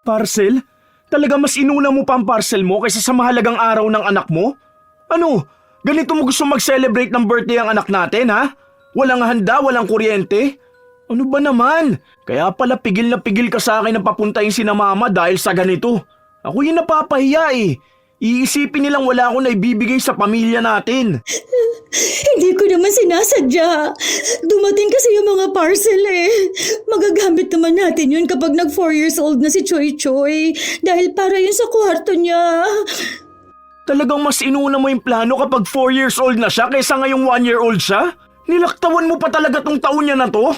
Parcel? Talaga mas inuna mo pa ang parcel mo kaysa sa mahalagang araw ng anak mo? Ano? Ganito mo gusto mag-celebrate ng birthday ang anak natin, ha? Walang handa, walang kuryente? Ano ba naman? Kaya pala pigil na pigil ka sa akin na papuntahin si na mama dahil sa ganito. Ako yung napapahiya eh. Iisipin nilang wala akong naibibigay sa pamilya natin. Hindi ko naman sinasadya. Dumating kasi yung mga parcel eh. Magagamit naman natin yun kapag nag 4 years old na si Choy Choy. Dahil para yun sa kwarto niya. Talagang mas inuna mo yung plano kapag 4 years old na siya kaysa ngayong 1-year-old siya? Nilaktawan mo pa talaga tong taon niya na to?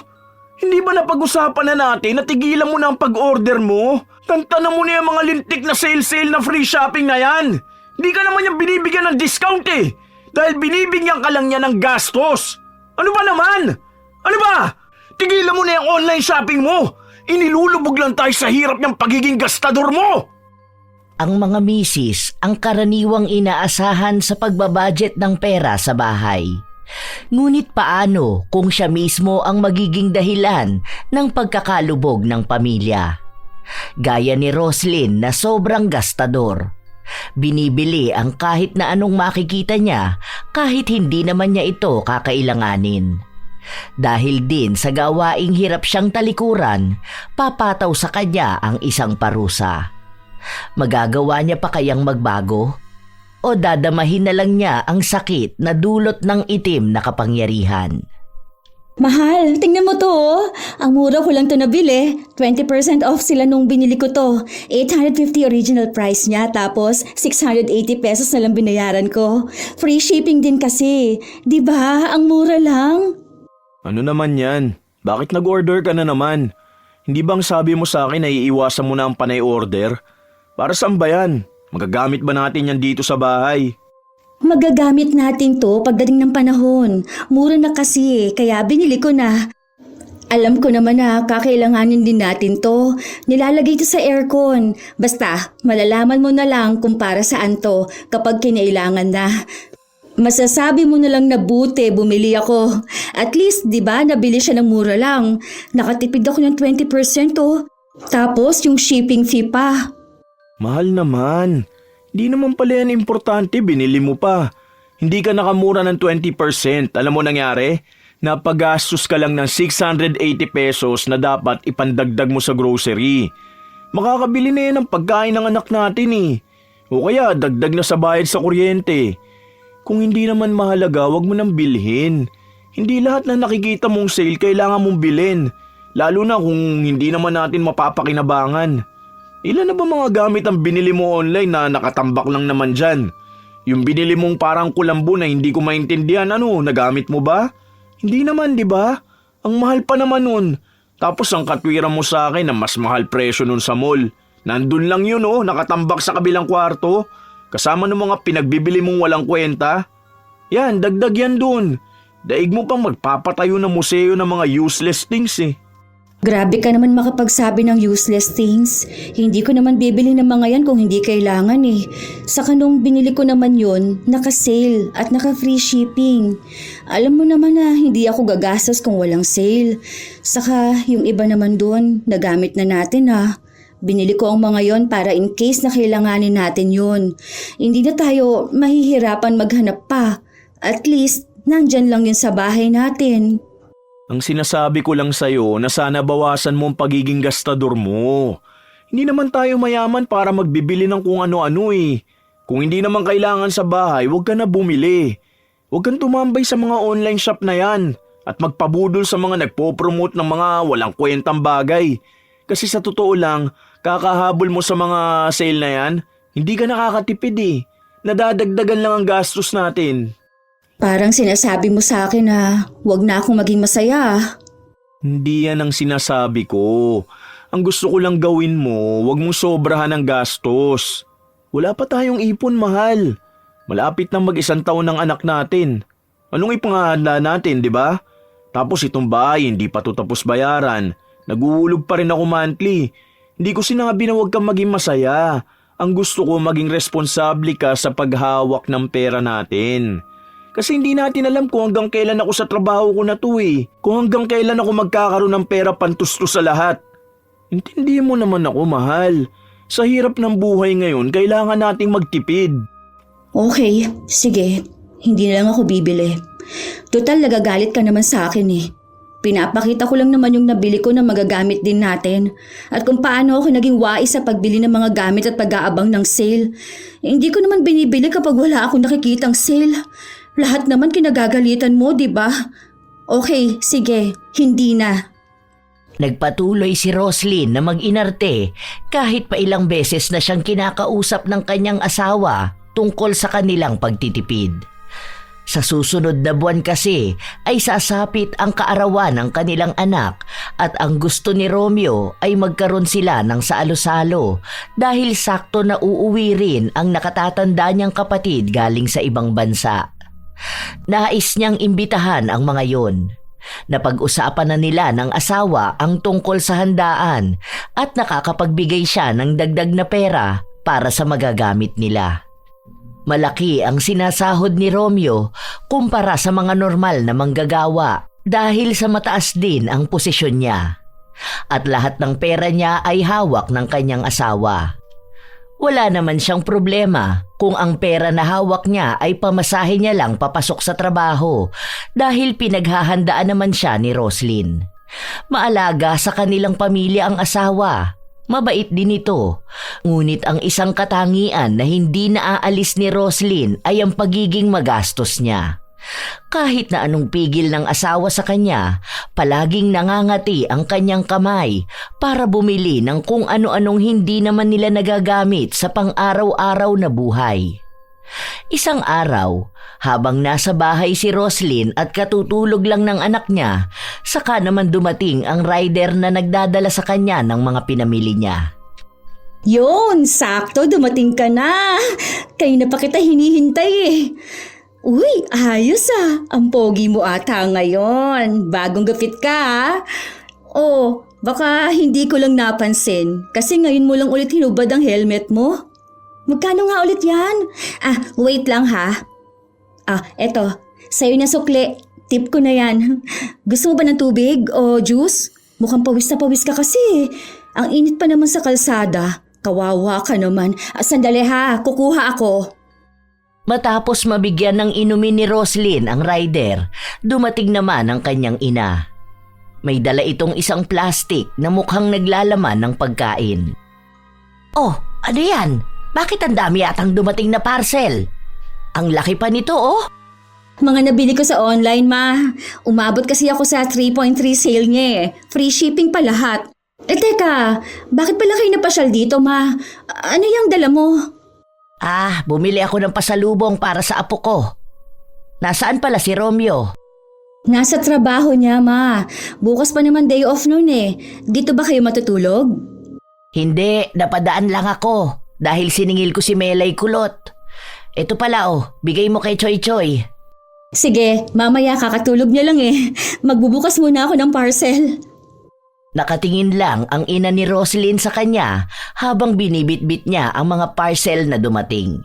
Hindi ba napag-usapan na natin na tigilan mo na ang pag-order mo? Tantana mo na yung mga lintik na sale na free shopping na yan. Hindi ka naman yung binibigyan ng discount eh. Dahil binibigyan ka lang niya ng gastos. Ano ba naman? Ano ba? Tigilan mo na yung online shopping mo. Inilulubog lang tayo sa hirap niyang pagiging gastador mo. Ang mga misis ang karaniwang inaasahan sa pagbabudget ng pera sa bahay. Ngunit paano kung siya mismo ang magiging dahilan ng pagkakalubog ng pamilya? Gaya ni Roslyn na sobrang gastador. Binibili ang kahit na anong makikita niya kahit hindi naman niya ito kakailanganin. Dahil din sa gawaing hirap siyang talikuran, papataw sa kanya ang isang parusa. Magagawa niya pa kayang magbago? O dadamahin na lang niya ang sakit na dulot ng itim na kapangyarihan? Mahal, tingnan mo to oh. Ang mura ko lang to nabili. 20% off sila nung binili ko to. 850 original price niya tapos 680 pesos na lang binayaran ko. Free shipping din kasi. 'Di ba? Ang mura lang. Ano naman yan? Bakit nag-order ka na naman? Hindi bang sabi mo sa akin na iiwasan mo na ang panay order? Para saan ba yan? Magagamit ba natin yan dito sa bahay? Magagamit natin to pagdating ng panahon. Mura na kasi kaya binili ko na. Alam ko naman na kakailanganin din natin to. Nilalagay to sa aircon. Basta malalaman mo na lang kung para saan to kapag kinailangan na. Masasabi mo na lang na buti bumili ako. At least, di ba, nabili siya ng mura lang. Nakatipid ako ng 20% oh. Tapos yung shipping fee pa. Mahal naman. Di naman pala yan importante, binili mo pa. Hindi ka nakamura ng 20%. Alam mo nangyari? Napagastos ka lang ng 680 pesos na dapat ipandagdag mo sa grocery. Makakabili na yan ng pagkain ng anak natin eh. O kaya dagdag na sa bayad sa kuryente. Kung hindi naman mahalaga, wag mo nang bilhin. Hindi lahat na nakikita mong sale kailangan mong bilhin. Lalo na kung hindi naman natin mapapakinabangan. Ilan na ba mga gamit ang binili mo online na nakatambak lang naman dyan? Yung binili mong parang kulambo na hindi ko maintindihan, nagamit mo ba? Hindi naman, di ba? Ang mahal pa naman nun. Tapos ang katwiran mo sa akin na mas mahal presyo nun sa mall. Nandun lang yun nakatambak sa kabilang kwarto. Kasama ng mga pinagbibili mong walang kwenta. Yan, dagdag yan dun. Daig mo pang magpapatayo ng museo ng mga useless things eh. Grabe ka naman makapagsabi ng useless things. Hindi ko naman bibili ng mga yan kung hindi kailangan eh. Saka nung binili ko naman yun, naka-sale at naka-free shipping. Alam mo naman na hindi ako gagastos kung walang sale. Saka yung iba naman doon, nagamit na natin ha. Binili ko ang mga yon para in case na kailanganin natin yun. Hindi na tayo mahihirapan maghanap pa. At least, nandyan lang yun sa bahay natin. Ang sinasabi ko lang sa'yo na sana bawasan mo ang pagiging gastador mo. Hindi naman tayo mayaman para magbibili ng kung ano-ano eh. Kung hindi naman kailangan sa bahay, huwag ka na bumili. Huwag kang tumambay sa mga online shop na yan at magpabudol sa mga nagpo-promote ng mga walang kwentang bagay. Kasi sa totoo lang, kakahabol mo sa mga sale na yan, hindi ka nakakatipid eh. Nadadagdagan lang ang gastos natin. Parang sinasabi mo sa akin na huwag na akong maging masaya. Hindi yan ang sinasabi ko. Ang gusto ko lang gawin mo, huwag mong sobrahan ng gastos. Wala pa tayong ipon, mahal. Malapit na mag-1 taon ng anak natin. Anong ipangahanda natin, di ba? Tapos itong bahay, hindi pa to tapos bayaran. Naguhulog pa rin ako monthly. Hindi ko sinabi na huwag kang maging masaya. Ang gusto ko maging responsable ka sa paghawak ng pera natin. Kasi hindi natin alam kung hanggang kailan ako sa trabaho ko na to eh. Kung hanggang kailan ako magkakaroon ng pera pantustos sa lahat. Intindi mo naman ako, mahal. Sa hirap ng buhay ngayon, kailangan nating magtipid. Okay, sige. Hindi na lang ako bibili. Total, nagagalit ka naman sa akin eh. Pinapakita ko lang naman yung nabili ko na magagamit din natin. At kung paano ako naging wais sa pagbili ng mga gamit at pag-aabang ng sale. Hindi ko naman binibili kapag wala akong nakikitang sale. Lahat naman kinagagalitan mo, di ba? Okay, sige. Hindi na. Nagpatuloy si Roslyn na mag-inarte kahit pa ilang beses na siyang kinakausap ng kanyang asawa tungkol sa kanilang pagtitipid. Sa susunod na buwan kasi ay sasapit ang kaarawan ng kanilang anak at ang gusto ni Romeo ay magkaroon sila ng salo-salo dahil sakto na uuwi rin ang nakatatanda niyang kapatid galing sa ibang bansa. Nais niyang imbitahan ang mga yon. Napag-usapan na nila ng asawa ang tungkol sa handaan at nakakapagbigay siya ng dagdag na pera para sa magagamit nila. Malaki ang sinasahod ni Romeo kumpara sa mga normal na manggagawa dahil sa mataas din ang posisyon niya. At lahat ng pera niya ay hawak ng kanyang asawa. Wala naman siyang problema kung ang pera na hawak niya ay pamasahe niya lang papasok sa trabaho dahil pinaghahandaan naman siya ni Roslyn. Maalaga sa kanilang pamilya ang asawa. Mabait din ito. Ngunit ang isang katangian na hindi naaalis ni Roslyn ay ang pagiging magastos niya. Kahit na anong pigil ng asawa sa kanya, palaging nangangati ang kanyang kamay para bumili ng kung ano-anong hindi naman nila nagagamit sa pang-araw-araw na buhay. Isang araw, habang nasa bahay si Roslyn at katutulog lang ng anak niya, saka naman dumating ang rider na nagdadala sa kanya ng mga pinamili niya. Yun, sakto, dumating ka na. Kayo na pa kita hinihintay eh. Uy, ayos ah. Ang pogi mo ata ngayon. Bagong gupit ka ah. Oh, baka hindi ko lang napansin kasi ngayon mo lang ulit hinubad ang helmet mo. Magkano nga ulit yan? Wait lang ha. Eto. Sa'yo na sukli. Tip ko na yan. Gusto mo ba ng tubig o juice? Mukhang pawis na pawis ka kasi. Ang init pa naman sa kalsada. Kawawa ka naman. Sandali ha. Kukuha ako. Matapos mabigyan ng inumin ni Roslyn ang rider, dumating naman ang kanyang ina. May dala itong isang plastic na mukhang naglalaman ng pagkain. Oh, ano yan? Bakit ang dami yatang dumating na parcel? Ang laki pa nito oh. Mga nabili ko sa online ma. Umabot kasi ako sa 3.3 sale niya eh. Free shipping pa lahat. Teka, bakit pala kayo napasyal dito ma? Ano yung dala mo? Bumili ako ng pasalubong para sa apo ko. Nasaan pala si Romeo? Nasa trabaho niya ma. Bukas pa naman day off noon eh. Dito ba kayo matutulog? Hindi, napadaan lang ako dahil siningil ko si Melay Kulot. Ito pala bigay mo kay Choy Choy. Sige, mamaya kakatulog niya lang eh. Magbubukas muna ako ng parcel. Nakatingin lang ang ina ni Roslyn sa kanya habang binibitbit niya ang mga parcel na dumating.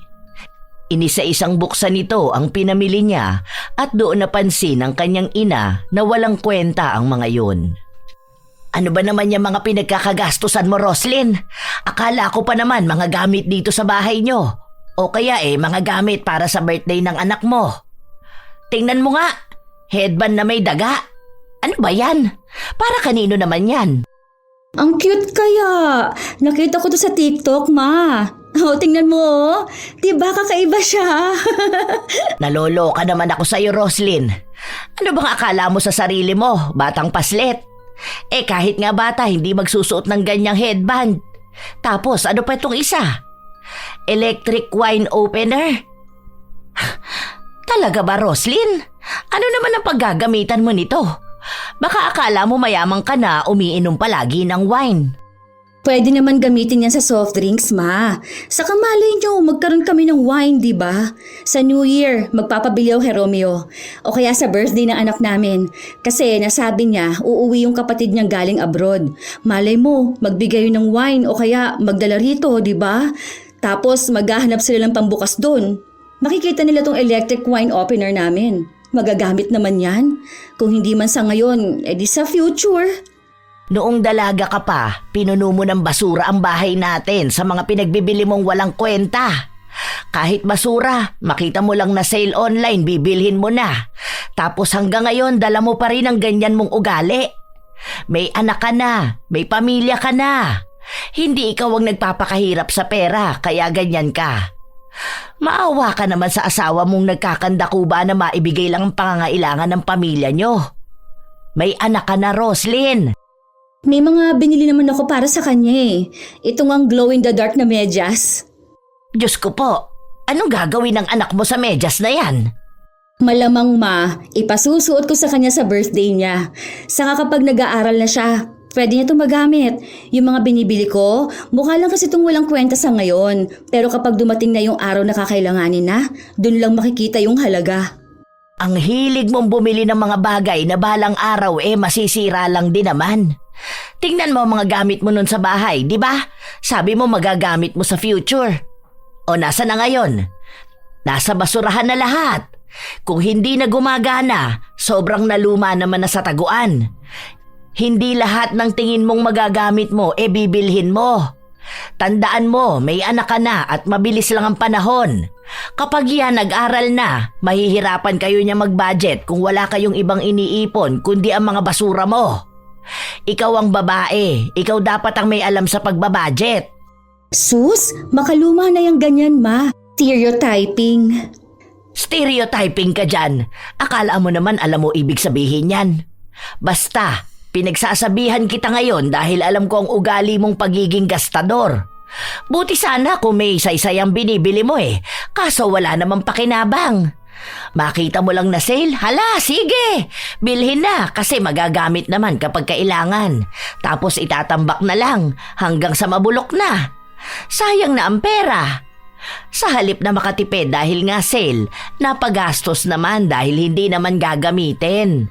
Inisa-isang buksan nito ang pinamili niya at doon napansin ng kanyang ina na walang kwenta ang mga yun. Ano ba naman yung mga pinagkakagastusan mo, Roslyn? Akala ko pa naman mga gamit dito sa bahay nyo. O kaya mga gamit para sa birthday ng anak mo. Tingnan mo nga, headband na may daga. Ano ba yan? Para kanino naman yan? Ang cute kaya. Nakita ko to sa TikTok, ma. Tingnan mo. Diba kakaiba siya? Naloloka naman ako sa'yo, Roslyn. Ano bang akala mo sa sarili mo, batang paslet? Kahit nga bata, hindi magsusuot ng ganyang headband. Tapos, ano pa itong isa? Electric wine opener? Talaga ba, Roslyn? Ano naman ang paggagamitan mo nito? Baka akala mo mayamang ka na umiinom palagi ng wine. Pwede naman gamitin yan sa soft drinks, ma. Saka malay nyo, magkaroon kami ng wine, di ba? Sa New Year, magpapabili ako kay Romeo. O kaya sa birthday ng anak namin. Kasi nasabi niya, uuwi yung kapatid niyang galing abroad. Malay mo, magbigay yun ng wine o kaya magdala rito, di ba? Tapos maghahanap sila ng pambukas doon. Makikita nila tong electric wine opener namin. Magagamit naman yan. Kung hindi man sa ngayon, edi sa future. Noong dalaga ka pa, pinuno mo ng basura ang bahay natin sa mga pinagbibili mong walang kwenta. Kahit basura, makita mo lang na sale online, bibilhin mo na. Tapos hanggang ngayon, dala mo pa rin ang ganyan mong ugali. May anak ka na, may pamilya ka na. Hindi ikaw ang nagpapakahirap sa pera, kaya ganyan ka. Maawa ka naman sa asawa mong nagkakandakuba na maibigay lang ang pangangailangan ng pamilya nyo. May anak ka na, Roslyn. May mga binili naman ako para sa kanya eh. Ito ngang glow in the dark na medyas. Diyos ko po, anong gagawin ng anak mo sa medyas na yan? Malamang ma, ipasusuot ko sa kanya sa birthday niya. Saka kapag nag-aaral na siya, pwede niya itong magamit. Yung mga binibili ko, mukha lang kasi itong walang kwenta sa ngayon. Pero kapag dumating na yung araw na kakailanganin na, dun lang makikita yung halaga. Ang hilig mong bumili ng mga bagay na balang araw masisira lang din naman. Tingnan mo ang mga gamit mo nun sa bahay, di ba? Sabi mo magagamit mo sa future. O nasa na ngayon? Nasa basurahan na lahat. Kung hindi na gumagana, sobrang naluma naman na sa taguan. Hindi lahat ng tingin mong magagamit mo bibilhin mo. Tandaan mo, may anak ka na at mabilis lang ang panahon. Kapag yan nag-aral na, mahihirapan kayo niya mag-budget kung wala kayong ibang iniipon kundi ang mga basura mo. Ikaw ang babae, ikaw dapat ang may alam sa pagbabudget. Sus, makaluma na yung ganyan ma. Stereotyping. Stereotyping ka dyan. Akala mo naman alam mo ibig sabihin yan. Basta, pinagsasabihan kita ngayon dahil alam ko ang ugali mong pagiging gastador. Buti sana kung may isa-isa ang binibili mo kaso wala namang pakinabang. Makita mo lang na sale, hala sige, bilhin na kasi magagamit naman kapag kailangan. Tapos itatambak na lang hanggang sa mabulok na. Sayang na ang pera. Sa halip na makatipid dahil nga sale, napagastos naman dahil hindi naman gagamitin.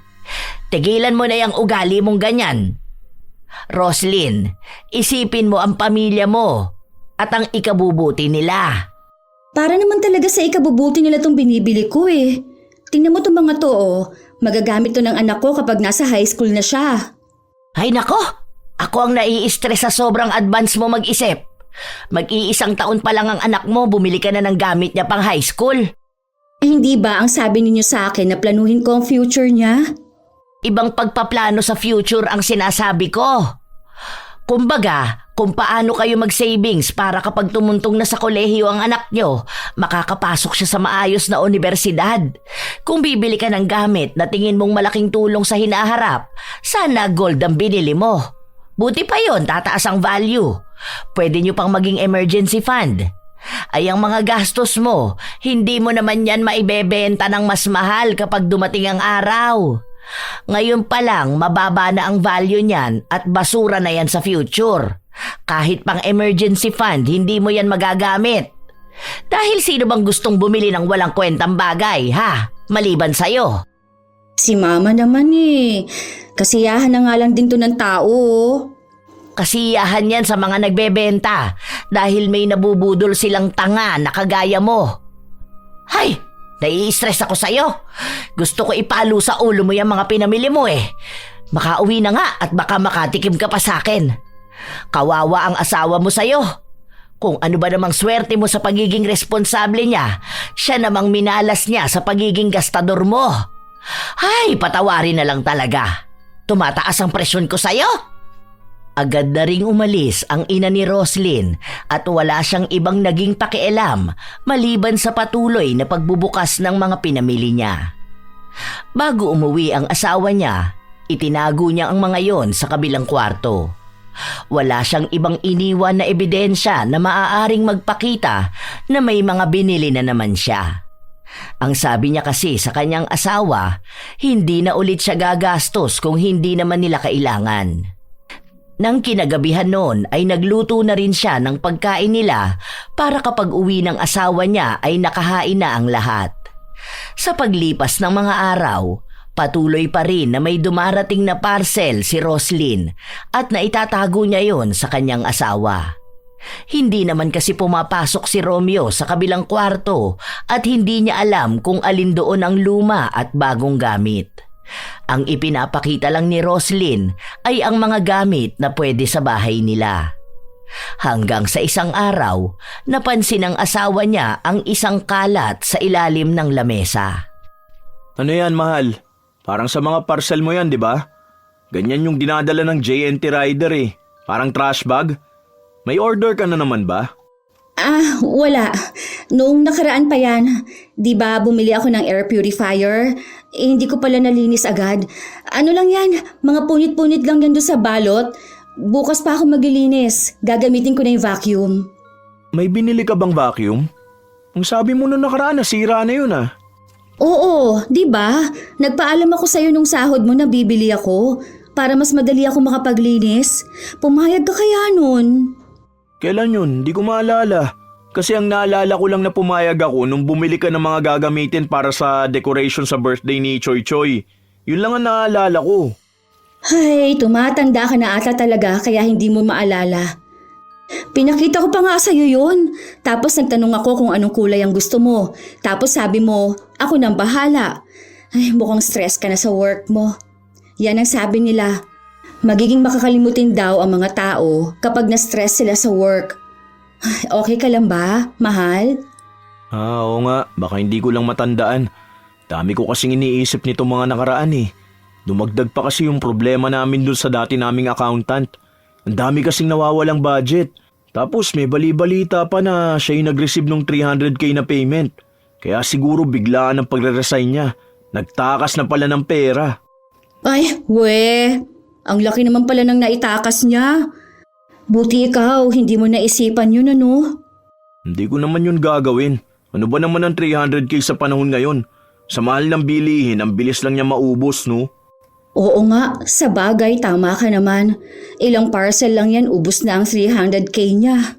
Tigilan mo na yung ugali mong ganyan. Roslyn, isipin mo ang pamilya mo at ang ikabubuti nila. Para naman talaga sa ikabubuti nila tong binibili ko eh. Tingnan mo tong mga to Magagamit to ng anak ko kapag nasa high school na siya. Ay nako, ako ang nai-stress sa sobrang advance mo mag-isip. Mag-iisang taon pa lang ang anak mo, bumili ka na ng gamit niya pang high school. Hindi ba ang sabi ninyo sa akin na planuhin ko ang future niya? Ibang pagpaplano sa future ang sinasabi ko. Kumbaga, kung paano kayo mag-savings para kapag tumuntong na sa kolehiyo ang anak nyo, makakapasok siya sa maayos na universidad. Kung bibili ka ng gamit na tingin mong malaking tulong sa hinaharap, sana gold ang binili mo. Buti pa yon, tataas ang value. Pwede nyo pang maging emergency fund. Ay ang mga gastos mo, hindi mo naman yan maibebenta ng mas mahal kapag dumating ang araw. Ngayon pa lang, mababa na ang value niyan at basura na yan sa future. Kahit pang emergency fund, hindi mo yan magagamit. Dahil sino bang gustong bumili ng walang kwentang bagay, ha? Maliban sa'yo. Si mama naman Kasiyahan na nga lang din to ng tao. Kasiyahan yan sa mga nagbebenta dahil may nabubudol silang tanga na kagaya mo. Hay! Nai-stress ako sa'yo. Gusto ko ipalo sa ulo mo yung mga pinamili mo Makauwi na nga at baka makatikim ka pa sa akin. Kawawa ang asawa mo sa'yo. Kung ano ba namang swerte mo sa pagiging responsable niya, siya namang minalas niya sa pagiging gastador mo. Hay, patawarin na lang talaga. Tumataas ang presyon ko sa'yo. Agad na ring umalis ang ina ni Roslyn at wala siyang ibang naging pakialam maliban sa patuloy na pagbubukas ng mga pinamili niya. Bago umuwi ang asawa niya, itinago niya ang mga yon sa kabilang kwarto. Wala siyang ibang iniwan na ebidensya na maaaring magpakita na may mga binili na naman siya. Ang sabi niya kasi sa kanyang asawa, hindi na ulit siya gagastos kung hindi naman nila kailangan. Nang kinagabihan noon ay nagluto na rin siya ng pagkain nila para kapag uwi ng asawa niya ay nakahain na ang lahat. Sa paglipas ng mga araw, patuloy pa rin na may dumarating na parcel si Roslyn at naitatago niya yon sa kanyang asawa. Hindi naman kasi pumapasok si Romeo sa kabilang kwarto at hindi niya alam kung alin doon ang luma at bagong gamit. Ang ipinapakita lang ni Roslyn ay ang mga gamit na pwede sa bahay nila. Hanggang sa isang araw, napansin ng asawa niya ang isang kalat sa ilalim ng lamesa. Ano yan, mahal? Parang sa mga parcel mo yan, di ba? Ganyan yung dinadala ng JNT Rider eh. Parang trash bag. May order ka na naman ba? Wala. Noong nakaraan pa yan. Di ba bumili ako ng air purifier? Hindi ko pala nalinis agad. Ano lang yan? Mga punit-punit lang yan doon sa balot. Bukas pa ako maglilinis. Gagamitin ko na yung vacuum. May binili ka bang vacuum? Ang sabi mo nung nakaraan, nasira na yun ah. Oo, di ba? Nagpaalam ako sa'yo nung sahod mo na bibili ako para mas madali ako makapaglinis. Pumayag ka kaya nun? Kailan yun? Di ko maalala. Kasi ang naalala ko lang na pumayag ako nung bumili ka ng mga gagamitin para sa decoration sa birthday ni Choy Choy. Yun lang ang naalala ko. Ay, tumatanda ka na ata talaga kaya hindi mo maalala. Pinakita ko pa nga sa'yo yun. Tapos nagtanong ako kung anong kulay ang gusto mo. Tapos sabi mo, ako nang bahala. Ay, mukhang stress ka na sa work mo. Yan ang sabi nila. Magiging makakalimutin daw ang mga tao kapag na-stress sila sa work. Ay, okay ka lang ba, mahal? Oo nga. Baka hindi ko lang matandaan. Dami ko kasing iniisip nito mga nakaraan eh. Dumagdag pa kasi yung problema namin dun sa dati naming accountant. Ang dami kasing nawawalang budget. Tapos may bali-balita pa na siya yung nag-receive ng 300k na payment. Kaya siguro biglaan ang pagre-resign niya. Nagtakas na pala ng pera. Ay, ang laki naman pala ng naitakas niya. Buti ikaw, hindi mo naisipan yun ano? Hindi ko naman yun gagawin. Ano ba naman ang 300k sa panahon ngayon? Sa mahal ng bilihin, ang bilis lang niya maubos, no? Oo nga, sa bagay tama ka naman. Ilang parcel lang yan, ubos na ang 300k niya.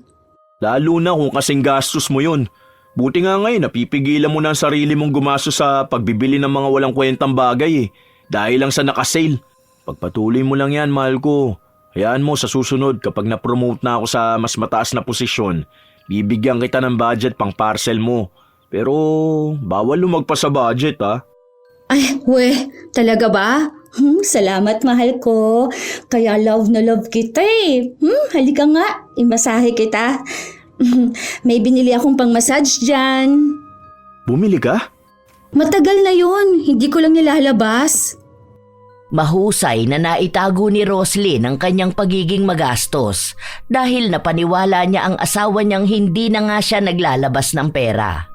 Lalo na kung kasing gastos mo yun. Buti nga ngayon, napipigilan mo na ang sarili mong gumastos sa pagbibili ng mga walang kwentang bagay eh. Dahil lang sa nakasale. Pagpatuloy mo lang yan, mahal ko. Hayaan mo sa susunod kapag na-promote na ako sa mas mataas na posisyon, bibigyan kita ng budget pang parcel mo. Pero bawal lumagpas sa budget ha. Ay, talaga ba? Salamat mahal ko. Kaya love na love kita eh. Halika nga, imasahe kita. May binili akong pang-massage dyan. Bumili ka? Matagal na yun, hindi ko lang nilalabas. Mahusay na naitago ni Roslyn ang kanyang pagiging magastos dahil napaniwala niya ang asawa niyang hindi na nga siya naglalabas ng pera.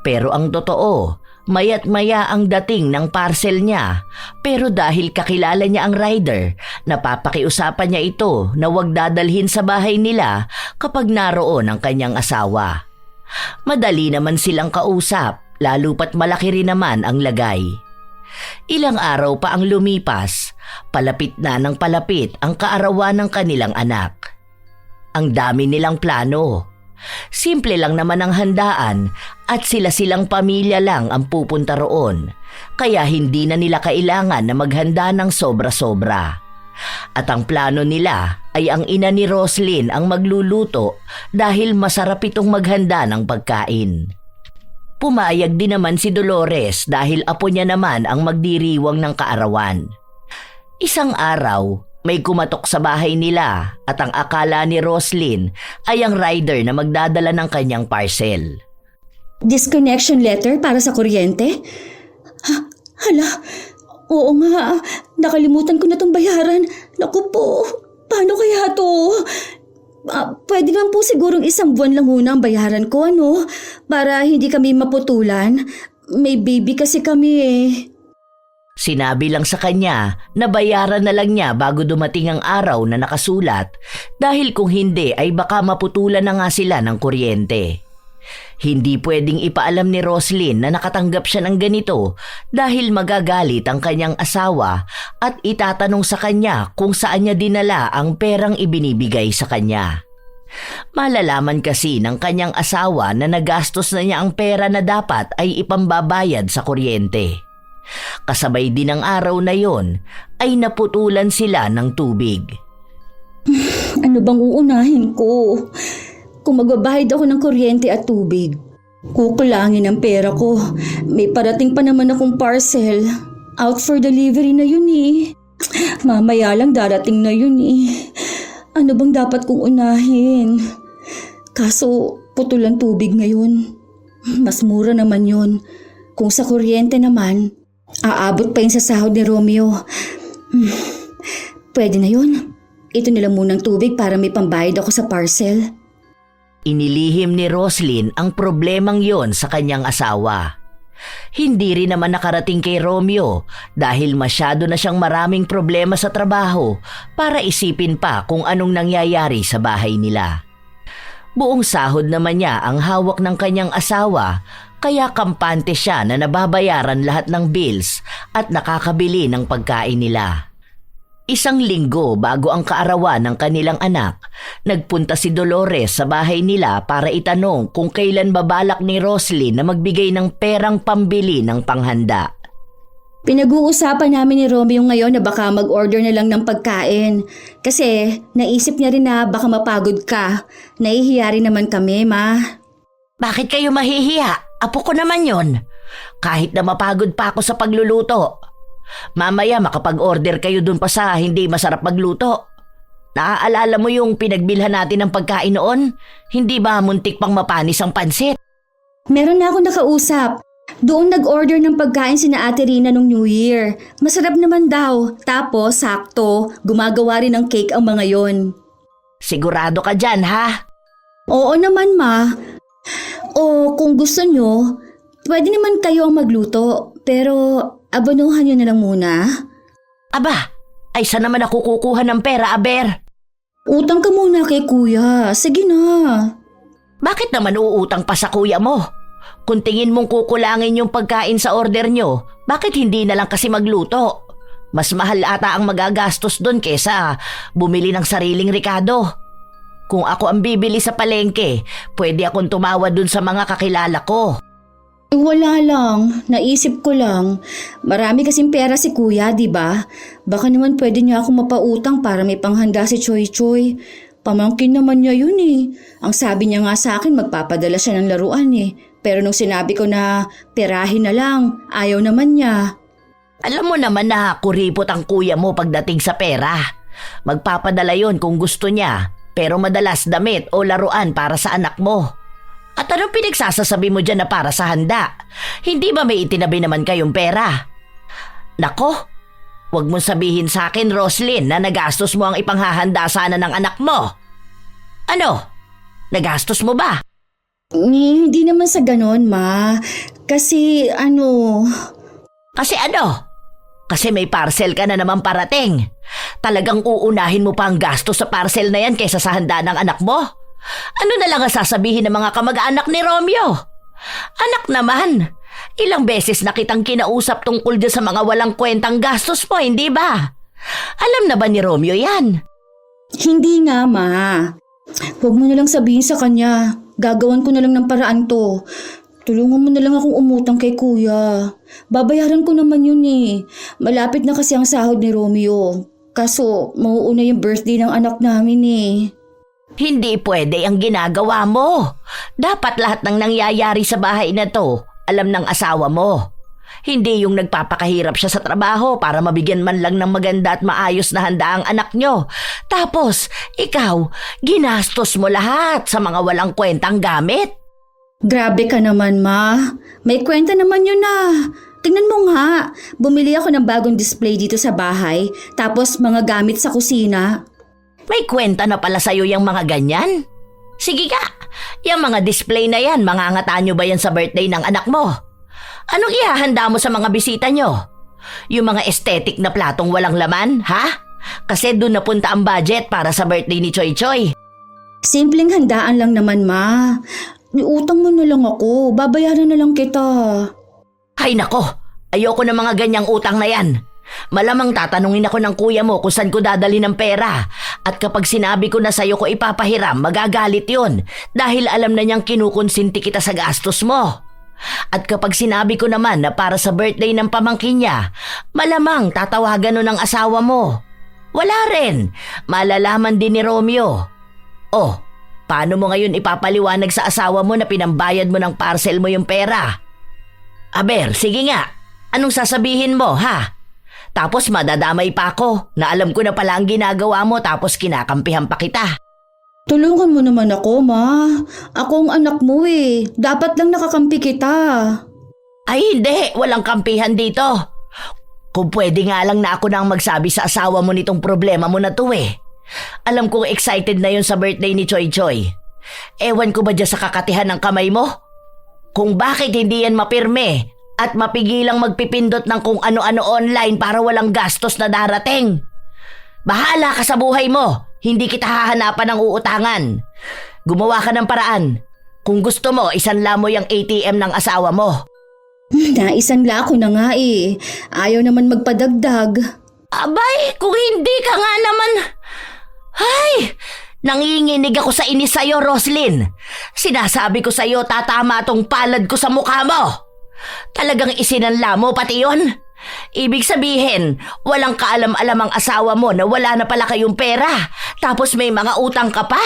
Pero ang totoo, maya't maya ang dating ng parcel niya, pero dahil kakilala niya ang rider, napapakiusapan niya ito na huwag dadalhin sa bahay nila kapag naroon ang kanyang asawa. Madali naman silang kausap, lalo pat malaki rin naman ang lagay. Ilang araw pa ang lumipas, palapit na ng palapit ang kaarawan ng kanilang anak. Ang dami nilang plano. Simple lang naman ang handaan at sila-silang pamilya lang ang pupunta roon, kaya hindi na nila kailangan na maghanda ng sobra-sobra. At ang plano nila ay ang ina ni Roslyn ang magluluto dahil masarap itong maghanda ng pagkain. Pumayag din naman si Dolores dahil apo niya naman ang magdiriwang ng kaarawan. Isang araw, may kumatok sa bahay nila at ang akala ni Roslyn ay ang rider na magdadala ng kanyang parcel. Disconnection letter para sa kuryente? Hala, oo nga, nakalimutan ko na tong bayaran. Naku po, paano kaya to? Pwede naman po sigurong 1 buwan lang muna ang bayaran ko, ano? Para hindi kami maputulan. May baby kasi kami eh. Sinabi lang sa kanya na bayaran na lang niya bago dumating ang araw na nakasulat dahil kung hindi ay baka maputulan na nga sila ng kuryente. Hindi pwedeng ipaalam ni Roslyn na nakatanggap siya ng ganito dahil magagalit ang kanyang asawa at itatanong sa kanya kung saan niya dinala ang perang ibinibigay sa kanya. Malalaman kasi ng kanyang asawa na nagastos na niya ang pera na dapat ay ipambabayad sa kuryente. Kasabay din ng araw na yon ay naputulan sila ng tubig. Ano bang uunahin ko? Kung magbabayad ako ng kuryente at tubig, kukulangin ang pera ko. May parating pa naman akong parcel. out for delivery na yun eh. Mamaya lang darating na yun eh. Ano bang dapat kong unahin? Kaso putulan tubig ngayon. Mas mura naman yun. Kung sa kuryente naman, aabot pa yun sa sahod ni Romeo. Pwede na yun. Ito na lang munang tubig para may pambayad ako sa parcel. Inilihim ni Roslyn ang problemang yon sa kanyang asawa. Hindi rin naman nakarating kay Romeo dahil masyado na siyang maraming problema sa trabaho para isipin pa kung anong nangyayari sa bahay nila. Buong sahod naman niya ang hawak ng kanyang asawa kaya kampante siya na nababayaran lahat ng bills at nakakabili ng pagkain nila. Isang linggo bago ang kaarawan ng kanilang anak, nagpunta si Dolores sa bahay nila para itanong kung kailan babalak ni Roslyn na magbigay ng perang pambili ng panghanda. Pinag-uusapan namin ni Romeo ngayon na baka mag-order na lang ng pagkain. Kasi naisip niya rin na baka mapagod ka. Nahihiya rin naman kami, ma. Bakit kayo mahihiya? Apo ko naman yon. Kahit na mapagod pa ako sa pagluluto. Mamaya makapag-order kayo dun pa sa hindi masarap magluto. Naaalala mo yung pinagbilhan natin ng pagkain noon? Hindi ba muntik pang mapanis ang pansit? Meron na akong nakausap. Doon nag-order ng pagkain sina Ate Rina nung New Year. Masarap naman daw. Tapos, sakto, gumagawa rin ng cake ang mga yon. Sigurado ka dyan, ha? Oo naman, ma. O kung gusto nyo, pwede naman kayo ang magluto. Pero abonuhan nyo na lang muna. Aba, ay saan naman ako kukuha ng pera, Aber? Utang ka muna kay kuya. Sige na. Bakit naman uutang pa sa kuya mo? Kung tingin mong kukulangin yung pagkain sa order nyo, bakit hindi na lang kasi magluto? Mas mahal ata ang magagastos doon kesa bumili ng sariling Ricardo. Kung ako ang bibili sa palengke, pwede akong tumawad doon sa mga kakilala ko. Wala lang. Naisip ko lang. Marami kasing pera si kuya, di ba? Baka naman pwede niya ako mapautang para may panghanda si Choy Choy. Pamangkin naman niya yun eh. Ang sabi niya nga sa akin magpapadala siya ng laruan eh. Pero nung sinabi ko na perahin na lang, ayaw naman niya. Alam mo naman na kuripot ang kuya mo pagdating sa pera. Magpapadala yon kung gusto niya, pero madalas damit o laruan para sa anak mo. At anong pinagsasasabi mo dyan na para sa handa? Hindi ba may itinabi naman kayong pera? Nako, wag mong sabihin sa akin, Roslyn, na nagastos mo ang ipanghahanda sana ng anak mo. Ano? Nagastos mo ba? Hindi naman sa ganon, ma. Kasi Kasi ano? Kasi may parcel ka na naman parating. Talagang uunahin mo pa ang gastos sa parcel na yan kaysa sa handa ng anak mo? Ano na lang ang sasabihin ng mga kamag-anak ni Romeo? Anak naman, ilang beses na kitang kinausap tungkol dyan sa mga walang kwentang gastos mo, hindi ba? Alam na ba ni Romeo yan? Hindi nga, ma. Huwag mo na lang sabihin sa kanya. Gagawan ko na lang ng paraan to. Tulungan mo na lang akong umutang kay kuya. Babayaran ko naman yun eh. Malapit na kasi ang sahod ni Romeo. Kaso, mauuna yung birthday ng anak namin eh. Hindi pwede ang ginagawa mo. Dapat lahat ng nangyayari sa bahay na to, alam ng asawa mo. Hindi yung nagpapakahirap siya sa trabaho para mabigyan man lang ng maganda at maayos na handa ang anak nyo. Tapos, ikaw, ginastos mo lahat sa mga walang kwentang gamit. Grabe ka naman, ma. May kwenta naman yun ah. Tingnan mo nga. Bumili ako ng bagong display dito sa bahay. Tapos mga gamit sa kusina. May kwenta na pala sa'yo yung mga ganyan? Sige ka, yung mga display na yan, mangangata nyo ba yan sa birthday ng anak mo? Anong ihahanda mo sa mga bisita nyo? Yung mga aesthetic na platong walang laman, ha? Kasi doon napunta ang budget para sa birthday ni Choy Choy. Simpleng handaan lang naman, ma. Iutang mo na lang ako. Babayaran na lang kita. Ay nako, ayoko ng mga ganyang utang na yan. Malamang tatanungin ako ng kuya mo kung saan ko dadali ng pera. At kapag sinabi ko na sa'yo ko ipapahiram, magagalit yun. Dahil alam na niyang kinukonsinti kita sa gastos mo. At kapag sinabi ko naman na para sa birthday ng pamangkin niya, malamang tatawagan nun ng asawa mo. Wala rin. Malalaman din ni Romeo. Oh, paano mo ngayon ipapaliwanag sa asawa mo na pinambayad mo ng parcel mo yung pera? Aber, sige nga. Anong sasabihin mo, ha? Tapos madadamay pa ako na alam ko na pala ang ginagawa mo tapos kinakampihan pa kita. Tulungan mo naman ako, ma. Ako ang anak mo eh. Dapat lang nakakampi kita. Ay hindi, walang kampihan dito. Kung pwede nga lang na ako nang magsabi sa asawa mo nitong problema mo na to eh. Alam kong excited na yun sa birthday ni Choy Choy. Ewan ko ba dyan sa kakatihan ng kamay mo? Kung bakit hindi yan mapirme at mapigilang magpipindot ng kung ano-ano online para walang gastos na darating. Bahala ka sa buhay mo. Hindi kita hahanapan ng uutangan. Gumawa ka ng paraan. Kung gusto mo, isanla mo yung ATM ng asawa mo. Naisanla ko na nga eh. Ayaw naman magpadagdag. Abay, kung hindi ka nga naman... Ay, nanginginig ako sa inis sa'yo, Roslyn. Sinasabi ko sa'yo, tatama tong palad ko sa mukha mo. Talagang isinanla mo pati yun? Ibig sabihin, walang kaalam-alam ang asawa mo na wala na pala kayong pera, tapos may mga utang ka pa?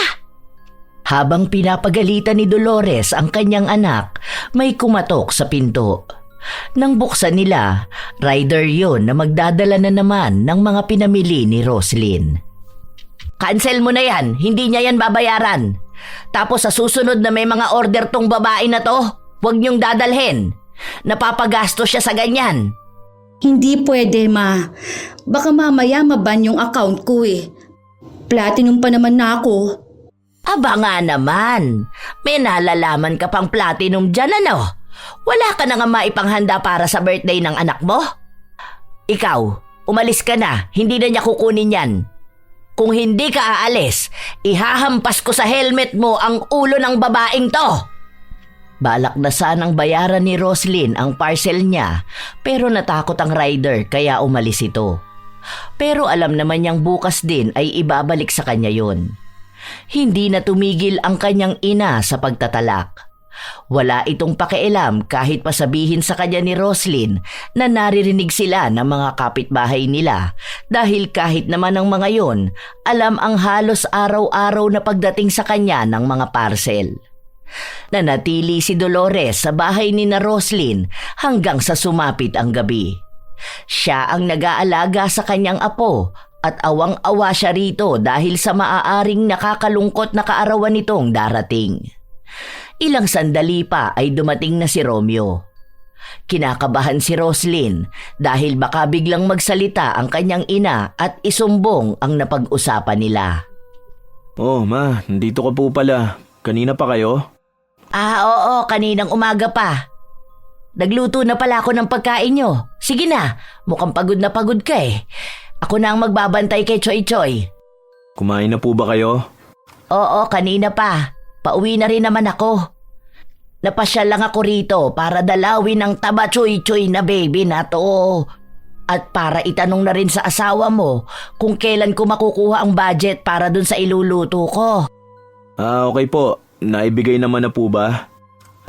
Habang pinapagalitan ni Dolores ang kanyang anak, may kumatok sa pinto. Nang buksan nila, rider yon na magdadala na naman ng mga pinamili ni Roslyn. Cancel mo na yan, hindi niya yan babayaran. Tapos sa susunod na may mga order tong babae na to, huwag niyong dadalhin. Napapagasto siya sa ganyan. Hindi pwede, ma. Baka mamaya maban yung account ko eh. Platinum pa naman na ako. Aba nga naman, may nalalaman ka pang platinum dyan ano? Wala ka na nga maipanghanda para sa birthday ng anak mo? Ikaw, umalis ka na, hindi na niya kukunin yan. Kung hindi ka aalis, ihahampas ko sa helmet mo ang ulo ng babaeng to. Balak na sanang bayaran ni Roslyn ang parcel niya pero natakot ang rider kaya umalis ito. Pero alam naman niyang bukas din ay ibabalik sa kanya yon. Hindi na tumigil ang kanyang ina sa pagtatalak. Wala itong pakialam kahit pasabihin sa kanya ni Roslyn na naririnig sila ng mga kapitbahay nila dahil kahit naman ang mga yon, alam ang halos araw-araw na pagdating sa kanya ng mga parcel. Nanatili si Dolores sa bahay ni na Roslyn hanggang sa sumapit ang gabi. Siya ang nag-aalaga sa kanyang apo at awang-awa siya rito dahil sa maaaring nakakalungkot na kaarawan nitong darating. Ilang sandali pa ay dumating na si Romeo. Kinakabahan si Roslyn dahil baka biglang magsalita ang kanyang ina at isumbong ang napag-usapan nila. Oh, ma, nandito ka po pala. Kanina pa kayo? Oo, kaninang umaga pa. Nagluto na pala ako ng pagkain nyo. Sige na, mukhang pagod na pagod ka eh. Ako na ang magbabantay kay Choy Choy. Kumain na po ba kayo? Oo, kanina pa. Pauwi na rin naman ako. Napasyal lang ako rito para dalawin ang taba Choy Choy na baby na to. At para itanong na rin sa asawa mo kung kailan ko makukuha ang budget para dun sa iluluto ko. Okay po. Naibigay naman na po ba?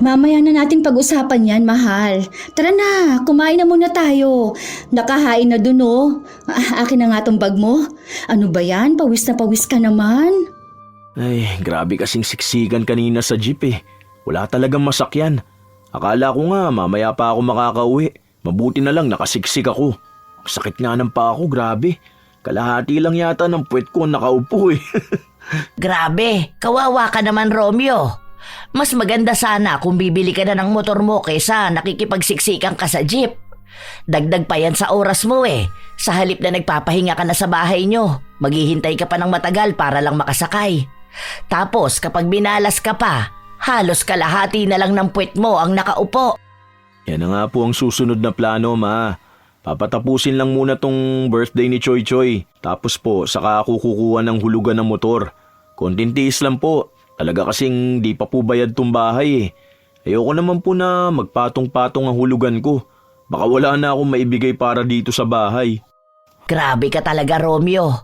Mamaya na natin pag-usapan yan, mahal. Tara na, kumain na muna tayo. Nakahain na dun oh. Akin na nga tong bag mo. Ano ba yan? Pawis na pawis ka naman. Ay, grabe kasing siksikan kanina sa jeep eh. Wala talagang masakyan. Akala ko nga mamaya pa ako makakauwi. Mabuti na lang nakasiksik ako. Sakit nga ng paa ko, grabe. Kalahati lang yata ng puwet ko nakaupo eh. Grabe, kawawa ka naman Romeo. Mas maganda sana kung bibili ka na ng motor mo kaysa nakikipagsiksikan ka sa jeep. Dagdag pa yan sa oras mo eh. Sa halip na nagpapahinga ka na sa bahay nyo, maghihintay ka pa ng matagal para lang makasakay. Tapos kapag binalas ka pa, halos kalahati na lang ng puwet mo ang nakaupo. Yan na nga po ang susunod na plano, ma. Papatapusin lang muna tong birthday ni Choy Choy. Tapos po, saka ako kukuha ng hulugan ng motor. Konting tiis lang po. Talaga kasing di pa po bayad tong bahay eh. Ayoko naman po na magpatong-patong ang hulugan ko. Baka wala na akong maibigay para dito sa bahay. Grabe ka talaga Romeo.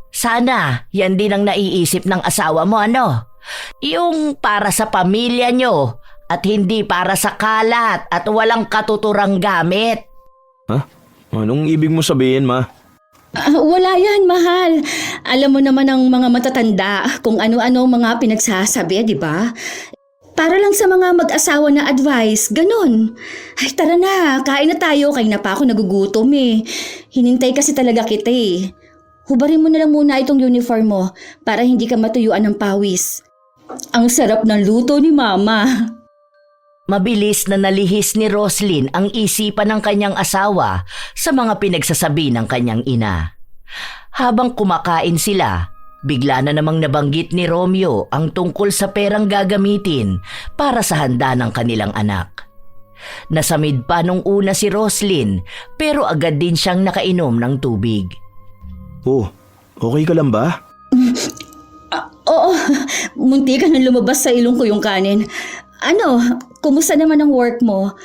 Sana yan din ang naiisip ng asawa mo ano? Yung para sa pamilya nyo at hindi para sa kalat at walang katuturang gamit. Ha? Anong ibig mo sabihin, ma? Wala yan, mahal. Alam mo naman ang mga matatanda kung ano-ano mga pinagsasabi, di ba? Para lang sa mga mag-asawa na advice, ganun. Ay tara na, kain na tayo, kaya na pa ako nagugutom eh. Hinintay kasi talaga kita eh. Hubarin mo na lang muna itong uniform mo para hindi ka matuyuan ng pawis. Ang sarap ng luto ni Mama. Mabilis na nalihis ni Roslyn ang isipan ng kanyang asawa sa mga pinagsasabi ng kanyang ina. Habang kumakain sila, bigla na namang nabanggit ni Romeo ang tungkol sa perang gagamitin para sa handa ng kanilang anak. Nasamid pa nung una si Roslyn pero agad din siyang nakainom ng tubig. Oh, okay ka lang ba? Oo, munti ka nang lumabas sa ilong ko yung kanin. Ano, kumusta naman ang work mo?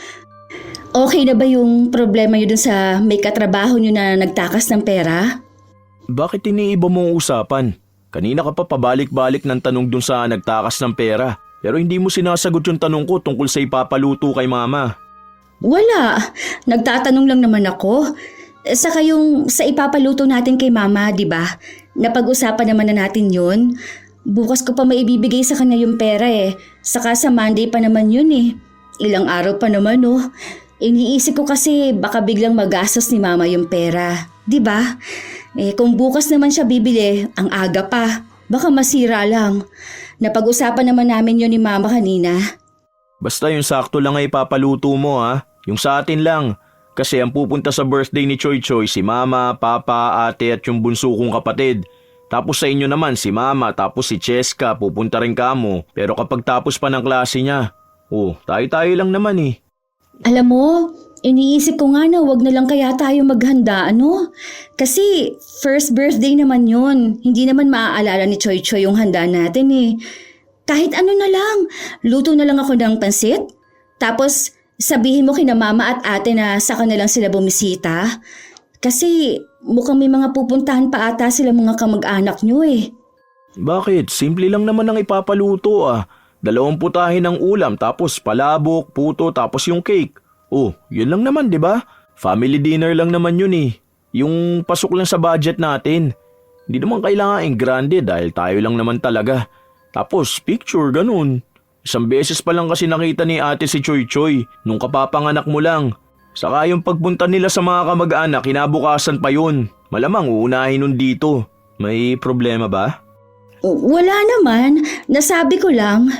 Okay na ba yung problema yun dun sa may katrabaho nyo na nagtakas ng pera? Bakit iniiba mo ang usapan? Kanina ka pa pabalik-balik ng tanong dun sa nagtakas ng pera. Pero hindi mo sinasagot yung tanong ko tungkol sa ipapaluto kay Mama. Wala, nagtatanong lang naman ako. Saka yung sa ipapaluto natin kay Mama, di ba? Napag-usapan naman na natin yun. Bukas ko pa maibibigay sa kanya yung pera eh. Saka sa Monday pa naman yun eh. Ilang araw pa naman oh. Iniisip ko kasi baka biglang magastos ni Mama yung pera. Di ba? Kung bukas naman siya bibili, ang aga pa. Baka masira lang. Napag-usapan naman namin yun ni Mama kanina. Basta yung sakto lang ay ipapaluto mo ha. Yung sa atin lang. Kasi ang pupunta sa birthday ni Choy Choy si Mama, Papa, Ate at yung bunso kong kapatid. Tapos sa inyo naman si Mama tapos si Cheska pupunta rin kamo. Pero kapag tapos pa ng klase niya, tayo-tayo lang naman eh. Alam mo, iniisip ko nga na wag na lang kaya tayo maghanda, ano? Kasi first birthday naman yun. Hindi naman maaalala ni Choy Choy yung handa natin eh. Kahit ano na lang, luto na lang ako ng pansit. Tapos sabihin mo kina Mama at Ate na saka na lang sila bumisita. Kasi mukhang may mga pupuntahan pa ata sila mga kamag-anak nyo eh. Bakit? Simple lang naman ang ipapaluto ah. 2 putahe ng ulam tapos palabok, puto tapos yung cake. Yun lang naman 'di ba? Family dinner lang naman yun eh. Yung pasok lang sa budget natin. Hindi naman kailangan ang grande dahil tayo lang naman talaga. Tapos picture ganun. 1 beses pa lang kasi nakita ni ate si Choy Choy nung kapapanganak mo lang. Saka yung pagpunta nila sa mga kamag-anak kinabukasan pa yun. Malamang uunahin nun dito. May problema ba? Wala naman, nasabi ko lang.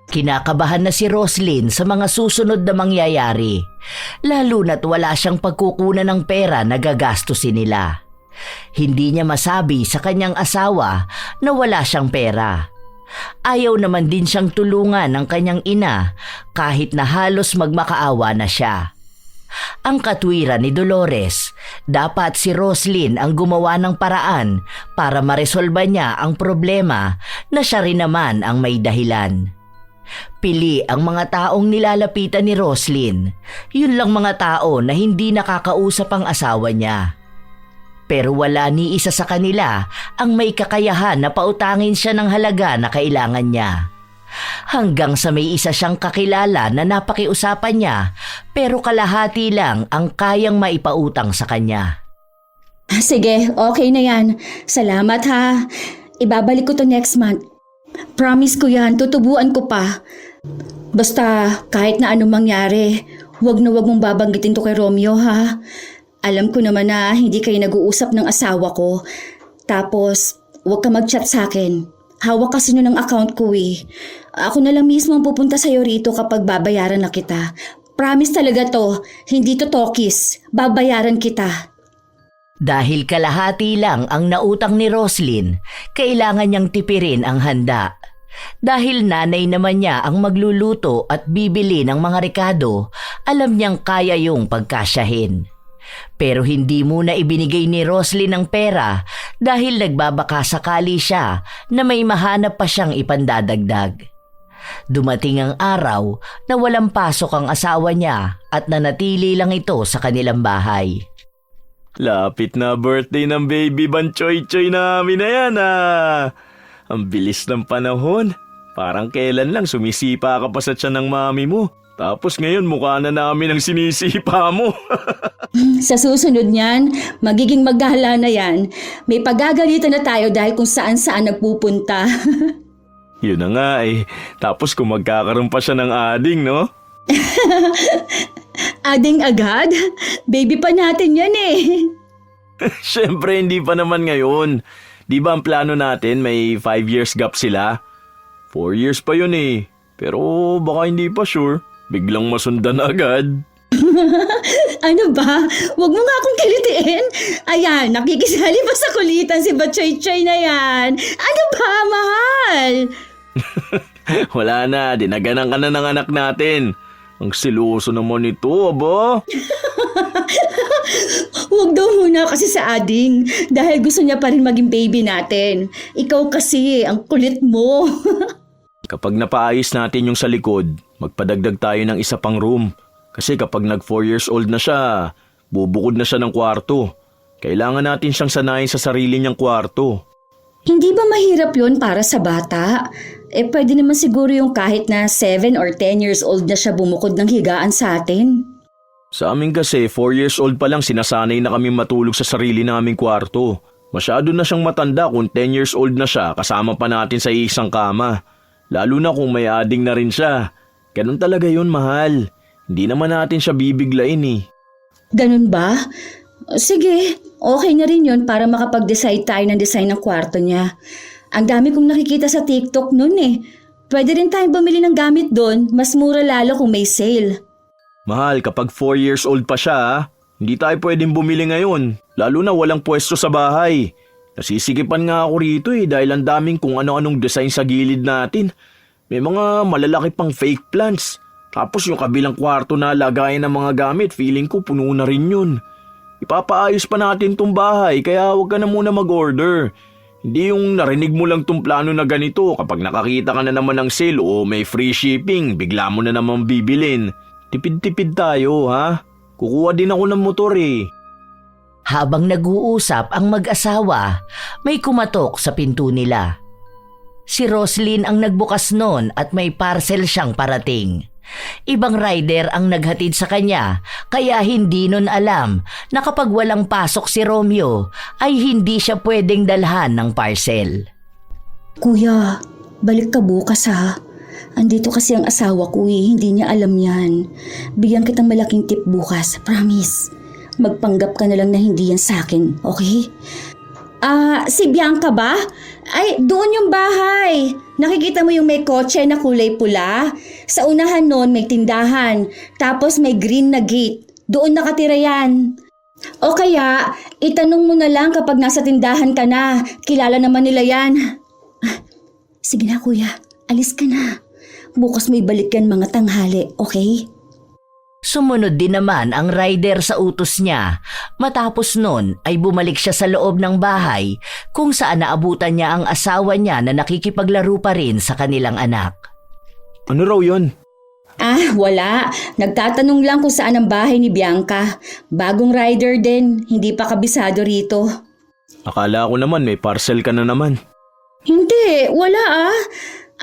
Kinakabahan na si Roslyn sa mga susunod na mangyayari, lalo na't wala siyang pagkukunan ng pera na gagastusin nila. Hindi niya masabi sa kanyang asawa na wala siyang pera. Ayaw naman din siyang tulungan ng kanyang ina kahit na halos magmakaawa na siya. Ang katwiran ni Dolores, dapat si Roslyn ang gumawa ng paraan para maresolba niya ang problema na siya rin naman ang may dahilan. Pili ang mga taong nilalapitan ni Roslyn. Yun lang mga tao na hindi nakakausap ang asawa niya. Pero wala ni isa sa kanila ang may kakayahan na pautangin siya ng halaga na kailangan niya. Hanggang sa may isa siyang kakilala na napakiusapan niya pero kalahati lang ang kayang maipautang sa kanya. Sige, okay na yan. Salamat ha. Ibabalik ko to next month. Promise ko yan, tutubuan ko pa. Basta kahit na anong mangyari, wag na wag mong babanggitin to kay Romeo ha. Alam ko naman na hindi kayo nag-uusap ng asawa ko. Tapos, wag ka mag-chat sa akin. Hawak kasi nyo ng account ko eh. Ako na lang mismo ang pupunta sa'yo rito kapag babayaran na kita. Promise talaga to, hindi to tokis. Babayaran kita. Dahil kalahati lang ang nautang ni Roslyn, kailangan niyang tipirin ang handa. Dahil nanay naman niya ang magluluto at bibili ng mga rekado, alam niyang kaya yung pagkasyahin. Pero hindi muna ibinigay ni Roslyn ang pera dahil nagbabaka sakali siya na may mahanap pa siyang ipandadagdag. Dumating ang araw na walang pasok ang asawa niya at nanatili lang ito sa kanilang bahay. Lapit na birthday ng baby Banchoy Choy namin na yan ah. Ang bilis ng panahon. Parang kailan lang sumisipa ka pa sa tiyan ng mami mo. Tapos ngayon mukha na namin ang sinisipa mo. Sa susunod niyan, magiging magala na yan. May pagagalitan na tayo dahil kung saan-saan nagpupunta. Yun na nga eh. Tapos kung magkakaroon pa siya ng ading, no? Ading agad? Baby pa natin yan eh. Siyempre, hindi pa naman ngayon. Di ba ang plano natin may 5 years gap sila? 4 years pa yun eh. Pero baka hindi pa sure. Biglang masundan agad. Ano ba? Huwag mo nga akong kilitiin. Ayan, nakikisali pa sa kulitan si Batchoy-choy na yan. Ano ba, mahal? Wala na, dinaganan ka na ng anak natin. Ang siluso naman ito, aba. Huwag daw muna kasi sa ading dahil gusto niya pa rin maging baby natin. Ikaw kasi, ang kulit mo. Kapag napaayos natin yung sa likod, magpadagdag tayo ng isa pang room. Kasi kapag nag 4 years old na siya, bubukod na siya ng kwarto. Kailangan natin siyang sanayin sa sarili niyang kwarto. Hindi ba mahirap yon para sa bata? Pwede naman siguro yung kahit na 7 or 10 years old na siya bumukod ng higaan sa atin. Sa amin kasi, 4 years old pa lang sinasanay na kami matulog sa sarili naming kwarto. Masyado na siyang matanda kung 10 years old na siya kasama pa natin sa isang kama. Lalo na kung may ading na rin siya. Ganun talaga yun, mahal. Hindi naman natin siya bibiglain eh. Ganun ba? Sige, okay na rin yun para makapag-decide tayo ng design ng kwarto niya. Ang dami kong nakikita sa TikTok nun eh. Pwede rin tayong bumili ng gamit doon, mas mura lalo kung may sale. Mahal, kapag 4 years old pa siya, hindi tayo pwedeng bumili ngayon. Lalo na walang pwesto sa bahay. Nasisikipan nga ako rito eh dahil ang daming kung ano-anong design sa gilid natin. May mga malalaki pang fake plants. Tapos yung kabilang kwarto na lagayan ng mga gamit, feeling ko puno na rin yun. Ipapaayos pa natin tong bahay kaya huwag ka na muna mag-order. Hindi yung narinig mo lang tong plano na ganito kapag nakakita ka na naman ng sale o may free shipping, bigla mo na naman bibilin. Tipid-tipid tayo ha? Kukuha din ako ng motor eh. Habang nag-uusap ang mag-asawa, may kumatok sa pinto nila. Si Roslyn ang nagbukas noon at may parcel siyang parating. Ibang rider ang naghatid sa kanya kaya hindi nun alam na kapag walang pasok si Romeo ay hindi siya pwedeng dalhan ng parcel. Kuya, balik ka bukas ha. Andito kasi ang asawa ko eh, hindi niya alam yan. Bigyan kitang malaking tip bukas, promise. Magpanggap ka na lang na hindi yan sa akin, okay? Si Bianca ba? Ay, doon yung bahay. Nakikita mo yung may kotse na kulay pula? Sa unahan noon may tindahan, tapos may green na gate. Doon nakatira yan. O kaya, itanong mo na lang kapag nasa tindahan ka na. Kilala naman nila yan. Sige na kuya, alis ka na. Bukas may balik yan mga tanghali, okay? Sumunod din naman ang rider sa utos niya. Matapos nun ay bumalik siya sa loob ng bahay kung saan naabutan niya ang asawa niya na nakikipaglaro pa rin sa kanilang anak. Ano raw yun? Wala. Nagtatanong lang kung saan ang bahay ni Bianca. Bagong rider din, hindi pa kabisado rito. Akala ko naman may parcel ka na naman. Hindi, wala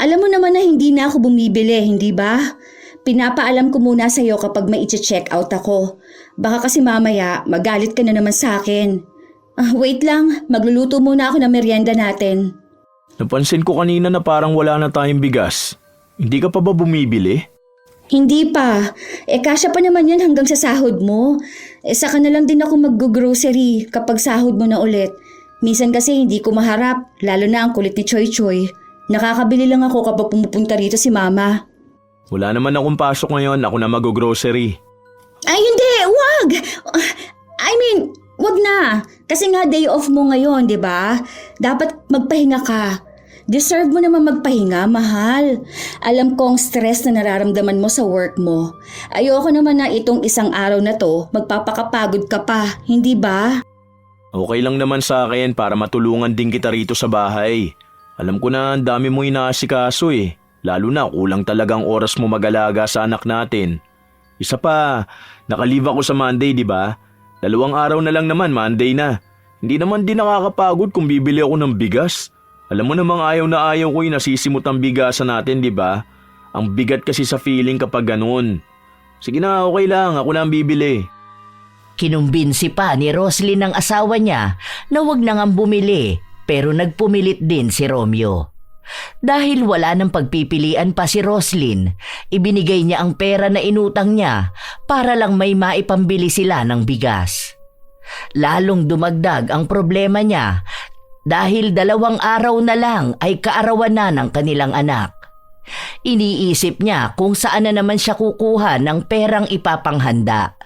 Alam mo naman na hindi na ako bumibili, hindi ba? Pinapaalam ko muna sa'yo kapag may i-check out ako. Baka kasi mamaya magalit ka na naman sa akin. Wait lang, magluluto muna ako ng merienda natin. Napansin ko kanina na parang wala na tayong bigas. Hindi ka pa ba bumibili? Hindi pa. Kasya pa naman yan hanggang sa sahod mo. Saka na lang din ako mag-grocery kapag sahod mo na ulit. Minsan kasi hindi ko maharap, lalo na ang kulit ni Choy Choy. Nakakabili lang ako kapag pumupunta rito si Mama. Wala naman akong pasok ngayon, ako na mag-grocery. Ay hindi, wag! Wag na. Kasi nga day off mo ngayon, di ba? Dapat magpahinga ka. Deserve mo naman magpahinga, mahal. Alam ko ang stress na nararamdaman mo sa work mo. Ayoko naman na itong isang araw na to, magpapakapagod ka pa, hindi ba? Okay lang naman sa akin para matulungan din kita rito sa bahay. Alam ko na ang dami mo inaasikaso eh. Lalo na kulang talagang oras mo mag-alaga sa anak natin. Isa pa, nakalive ako sa Monday, di ba? 2 araw na lang naman, Monday na. Hindi naman din nakakapagod kung bibili ako ng bigas. Alam mo namang ayaw na ayaw ko yung nasisimut ang bigasan natin, di ba? Ang bigat kasi sa feeling kapag ganun. Sige na, okay lang. Ako na ang bibili. Kinumbinsi pa ni Roslyn ang asawa niya na wag na ngang bumili pero nagpumilit din si Romeo. Dahil wala nang pagpipilian pa si Roslyn, ibinigay niya ang pera na inutang niya para lang may maipambili sila ng bigas. Lalong dumagdag ang problema niya dahil 2 araw na lang ay kaarawan na ng kanilang anak. Iniisip niya kung saan na naman siya kukuha ng perang ipapanghanda.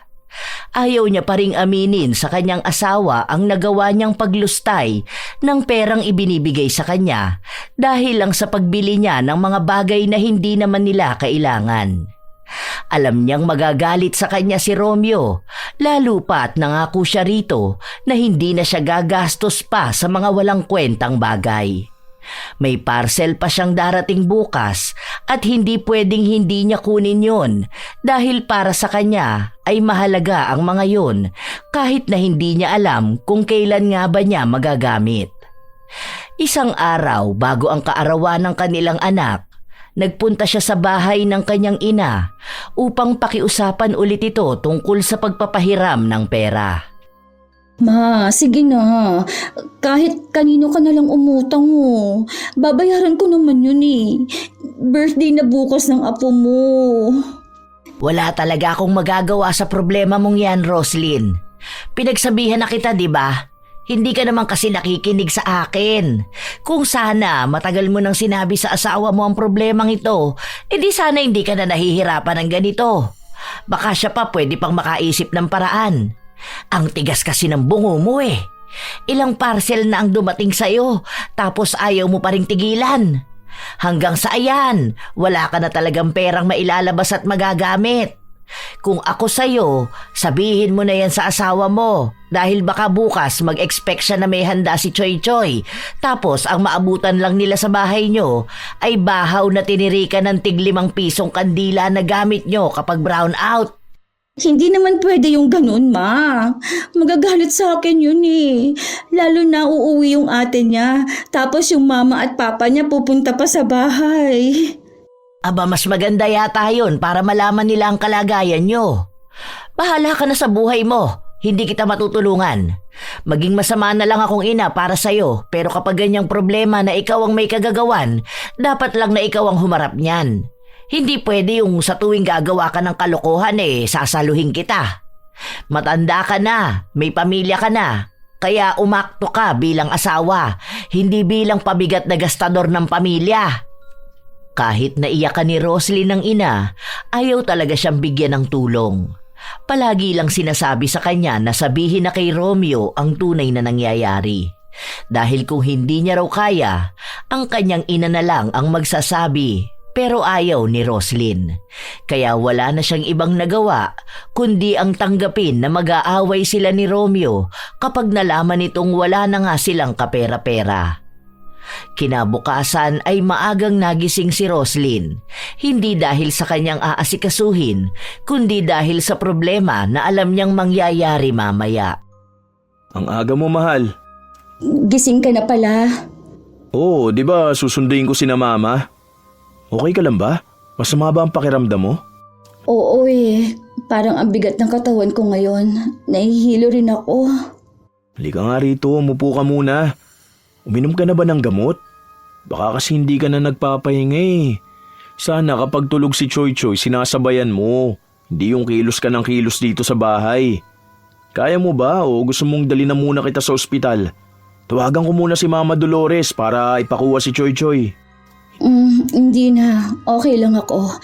Ayaw niya pa ring aminin sa kanyang asawa ang nagawa niyang paglustay ng perang ibinibigay sa kanya dahil lang sa pagbili niya ng mga bagay na hindi naman nila kailangan. Alam niyang magagalit sa kanya si Romeo, lalo pa at nangako siya rito na hindi na siya gagastos pa sa mga walang kwentang bagay. May parcel pa siyang darating bukas at hindi pwedeng hindi niya kunin yon dahil para sa kanya ay mahalaga ang mga yon kahit na hindi niya alam kung kailan nga ba niya magagamit. Isang araw bago ang kaarawan ng kanilang anak, nagpunta siya sa bahay ng kanyang ina upang pakiusapan ulit ito tungkol sa pagpapahiram ng pera. Ma, sige na. Kahit kanino ka na lang umutang mo. Babayaran ko naman yun eh. Birthday na bukas ng apo mo. Wala talaga akong magagawa sa problema mong yan, Roslyn. Pinagsabihan na kita, di ba? Hindi ka naman kasi nakikinig sa akin. Kung sana matagal mo nang sinabi sa asawa mo ang problemang ito, edi sana hindi ka na nahihirapan ng ganito. Baka siya pa pwede pang makaisip ng paraan. Ang tigas kasi ng bungo mo eh. Ilang parcel na ang dumating sa'yo, tapos ayaw mo pa ring tigilan. Hanggang sa ayan, wala ka na talagang perang mailalabas at magagamit. Kung ako sa'yo, sabihin mo na yan sa asawa mo dahil baka bukas mag-expect siya na may handa si Choy Choy. Tapos ang maabutan lang nila sa bahay nyo ay bahaw na tinirikan ng tig-5 pisong kandila na gamit nyo kapag brown out. Hindi naman pwede yung ganun, ma. Magagalit sa akin yun eh. Lalo na uuwi yung ate niya. Tapos yung mama at papa niya pupunta pa sa bahay. Aba, mas maganda yata yun para malaman nila ang kalagayan nyo. Bahala ka na sa buhay mo. Hindi kita matutulungan. Maging masama na lang akong ina para sa'yo, pero kapag ganyang problema na ikaw ang may kagagawan, dapat lang na ikaw ang humarap niyan. Hindi pwede yung sa tuwing gagawa ka ng kalokohan sasaluhin kita. Matanda ka na, may pamilya ka na, kaya umakto ka bilang asawa, hindi bilang pabigat na gastador ng pamilya. Kahit naiyakan ni Roslyn ng ina, ayaw talaga siyang bigyan ng tulong. Palagi lang sinasabi sa kanya na sabihin na kay Romeo ang tunay na nangyayari. Dahil kung hindi niya raw kaya, ang kanyang ina na lang ang magsasabi. Pero ayaw ni Roslyn. Kaya wala na siyang ibang nagawa kundi ang tanggapin na mag-aaway sila ni Romeo kapag nalaman nitong wala na nga silang kapera-pera. Kinabukasan ay maagang nagising si Roslyn, hindi dahil sa kanyang aasikasuhin, kundi dahil sa problema na alam niyang mangyayari mamaya. Ang aga mo, mahal. Gising ka na pala. Oo, di ba susunduin ko sina mama? Okay ka lang ba? Masama ba ang pakiramdam mo? Oo eh. Parang ang bigat ng katawan ko ngayon. Nahihilo rin ako. Halika nga rito, umupo ka muna. Uminom ka na ba ng gamot? Baka kasi hindi ka na nagpapahinga eh. Sana kapag tulog si Choy Choy, sinasabayan mo. Hindi yung kilos ka ng kilos dito sa bahay. Kaya mo ba o gusto mong dali na muna kita sa ospital? Tawagan ko muna si Mama Dolores para ipakuha si Choy Choy. Hindi na. Okay lang ako.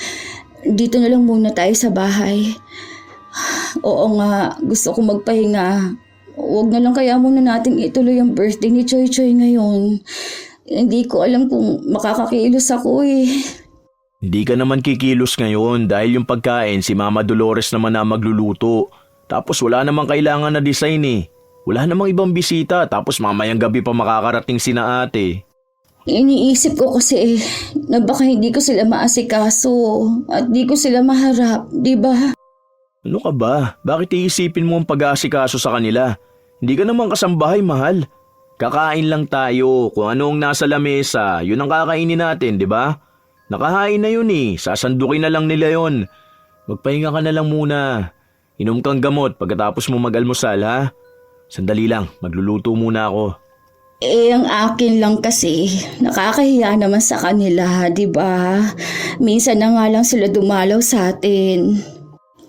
Dito na lang muna tayo sa bahay. Oo nga, gusto ko magpahinga. Huwag na lang kaya muna natin ituloy ang birthday ni Choy Choy ngayon. Hindi ko alam kung makakakilos ako eh. Hindi ka naman kikilos ngayon dahil yung pagkain si Mama Dolores naman na magluluto. Tapos wala namang kailangan na design eh. Wala namang ibang bisita tapos mamayang gabi pa makakarating sina ate. Iniisip ko kasi na baka hindi ko sila maasikaso at di ko sila maharap, di ba? Ano ka ba? Bakit iisipin mo ang pag-aasikaso sa kanila? Hindi ka naman kasambahay, mahal. Kakain lang tayo. Kung ano ang nasa lamesa, yun ang kakainin natin, di ba? Nakahain na yun eh. Sasandukin na lang nila yun. Magpahinga ka na lang muna. Inom kang gamot pagkatapos mo mag-almusal, ha? Sandali lang, magluluto muna ako. Ang akin lang kasi, nakakahiya naman sa kanila, di ba? Minsan na nga lang sila dumalaw sa atin.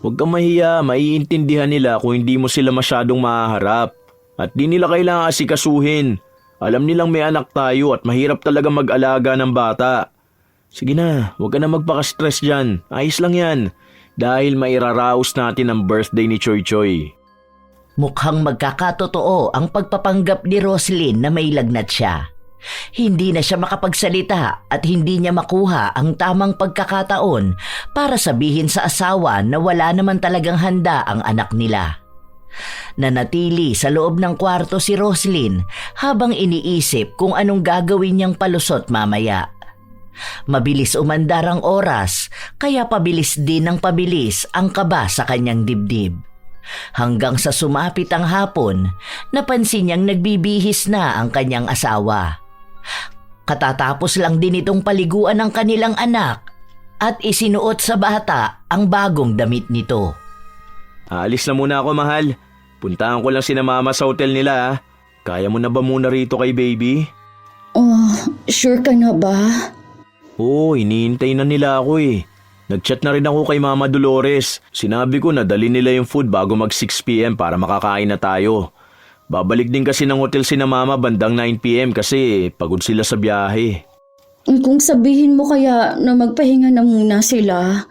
Huwag kang mahiya, maiintindihan nila kung hindi mo sila masyadong mahaharap. At di nila kailangan asikasuhin. Alam nilang may anak tayo at mahirap talaga mag-alaga ng bata. Sige na, huwag ka na magpaka-stress dyan. Ayos lang yan. Dahil mairaraos natin ang birthday ni Choy Choy. Mukhang magkakatotoo ang pagpapanggap ni Roslyn na may lagnat siya. Hindi na siya makapagsalita at hindi niya makuha ang tamang pagkakataon para sabihin sa asawa na wala naman talagang handa ang anak nila. Nanatili sa loob ng kwarto si Roslyn habang iniisip kung anong gagawin niyang palusot mamaya. Mabilis umandar ang oras kaya pabilis din ng pabilis ang kaba sa kanyang dibdib. Hanggang sa sumapit ang hapon, napansin niyang nagbibihis na ang kanyang asawa. Katatapos lang din itong paliguan ng kanilang anak at isinuot sa bata ang bagong damit nito. Aalis na muna ako, mahal. Puntahan ko lang sina mama sa hotel nila, ha? Kaya mo na ba muna rito kay baby? Oh, sure ka na ba? Oo, iniintay na nila ako eh. Nag-chat na rin ako kay Mama Dolores. Sinabi ko na dali nila yung food bago mag 6 p.m. para makakain na tayo. Babalik din kasi ng hotel sina Mama bandang 9 p.m. kasi pagod sila sa biyahe. Kung sabihin mo kaya na magpahinga na muna sila,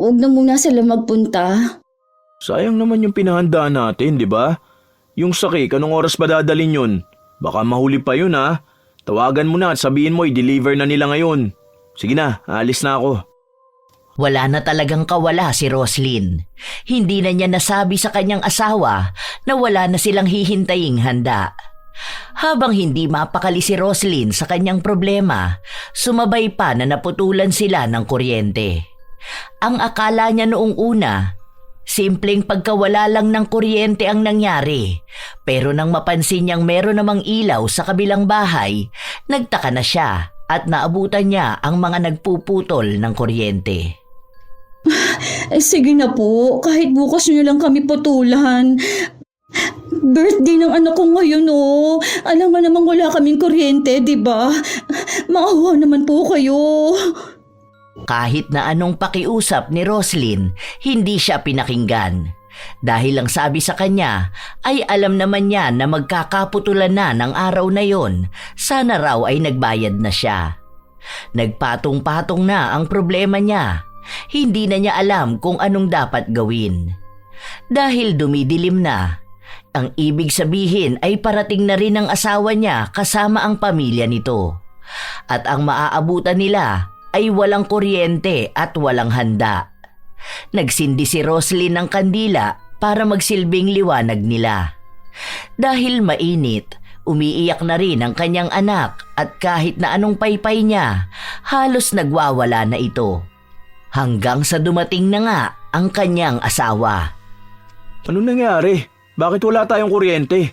huwag na muna sila magpunta. Sayang naman yung pinahandaan natin, di ba? Yung sakik, anong oras ba dadalhin yun? Baka mahuli pa yun, ha? Tawagan mo na at sabihin mo i-deliver na nila ngayon. Sige na, alis na ako. Wala na talagang kawala si Roslyn. Hindi na niya nasabi sa kanyang asawa na wala na silang hihintaying handa. Habang hindi mapakali si Roslyn sa kanyang problema, sumabay pa na naputulan sila ng kuryente. Ang akala niya noong una, simpleng pagkawala lang ng kuryente ang nangyari. Pero nang mapansin niyang meron namang ilaw sa kabilang bahay, nagtaka na siya at naabutan niya ang mga nagpuputol ng kuryente. Sige na po, kahit bukas nyo lang kami putulan. Birthday ng anak ko ngayon, oh. Alam nga namang wala kaming kuryente, di ba? Maawa naman po kayo. Kahit na anong pakiusap ni Roslyn, hindi siya pinakinggan. Dahil ang sabi sa kanya ay alam naman niya na magkakaputulan na ng araw na yon, sana raw ay nagbayad na siya. Nagpatong-patong na ang problema niya. Hindi na niya alam kung anong dapat gawin. Dahil dumidilim na, ang ibig sabihin ay parating na rin ang asawa niya kasama ang pamilya nito. At ang maaabutan nila ay walang kuryente at walang handa. Nagsindi si Roslyn ng kandila para magsilbing liwanag nila. Dahil mainit, umiiyak na rin ang kanyang anak at kahit na anong paypay niya, halos nagwawala na ito. Hanggang sa dumating na nga ang kanyang asawa. Ano nangyari? Bakit wala tayong kuryente?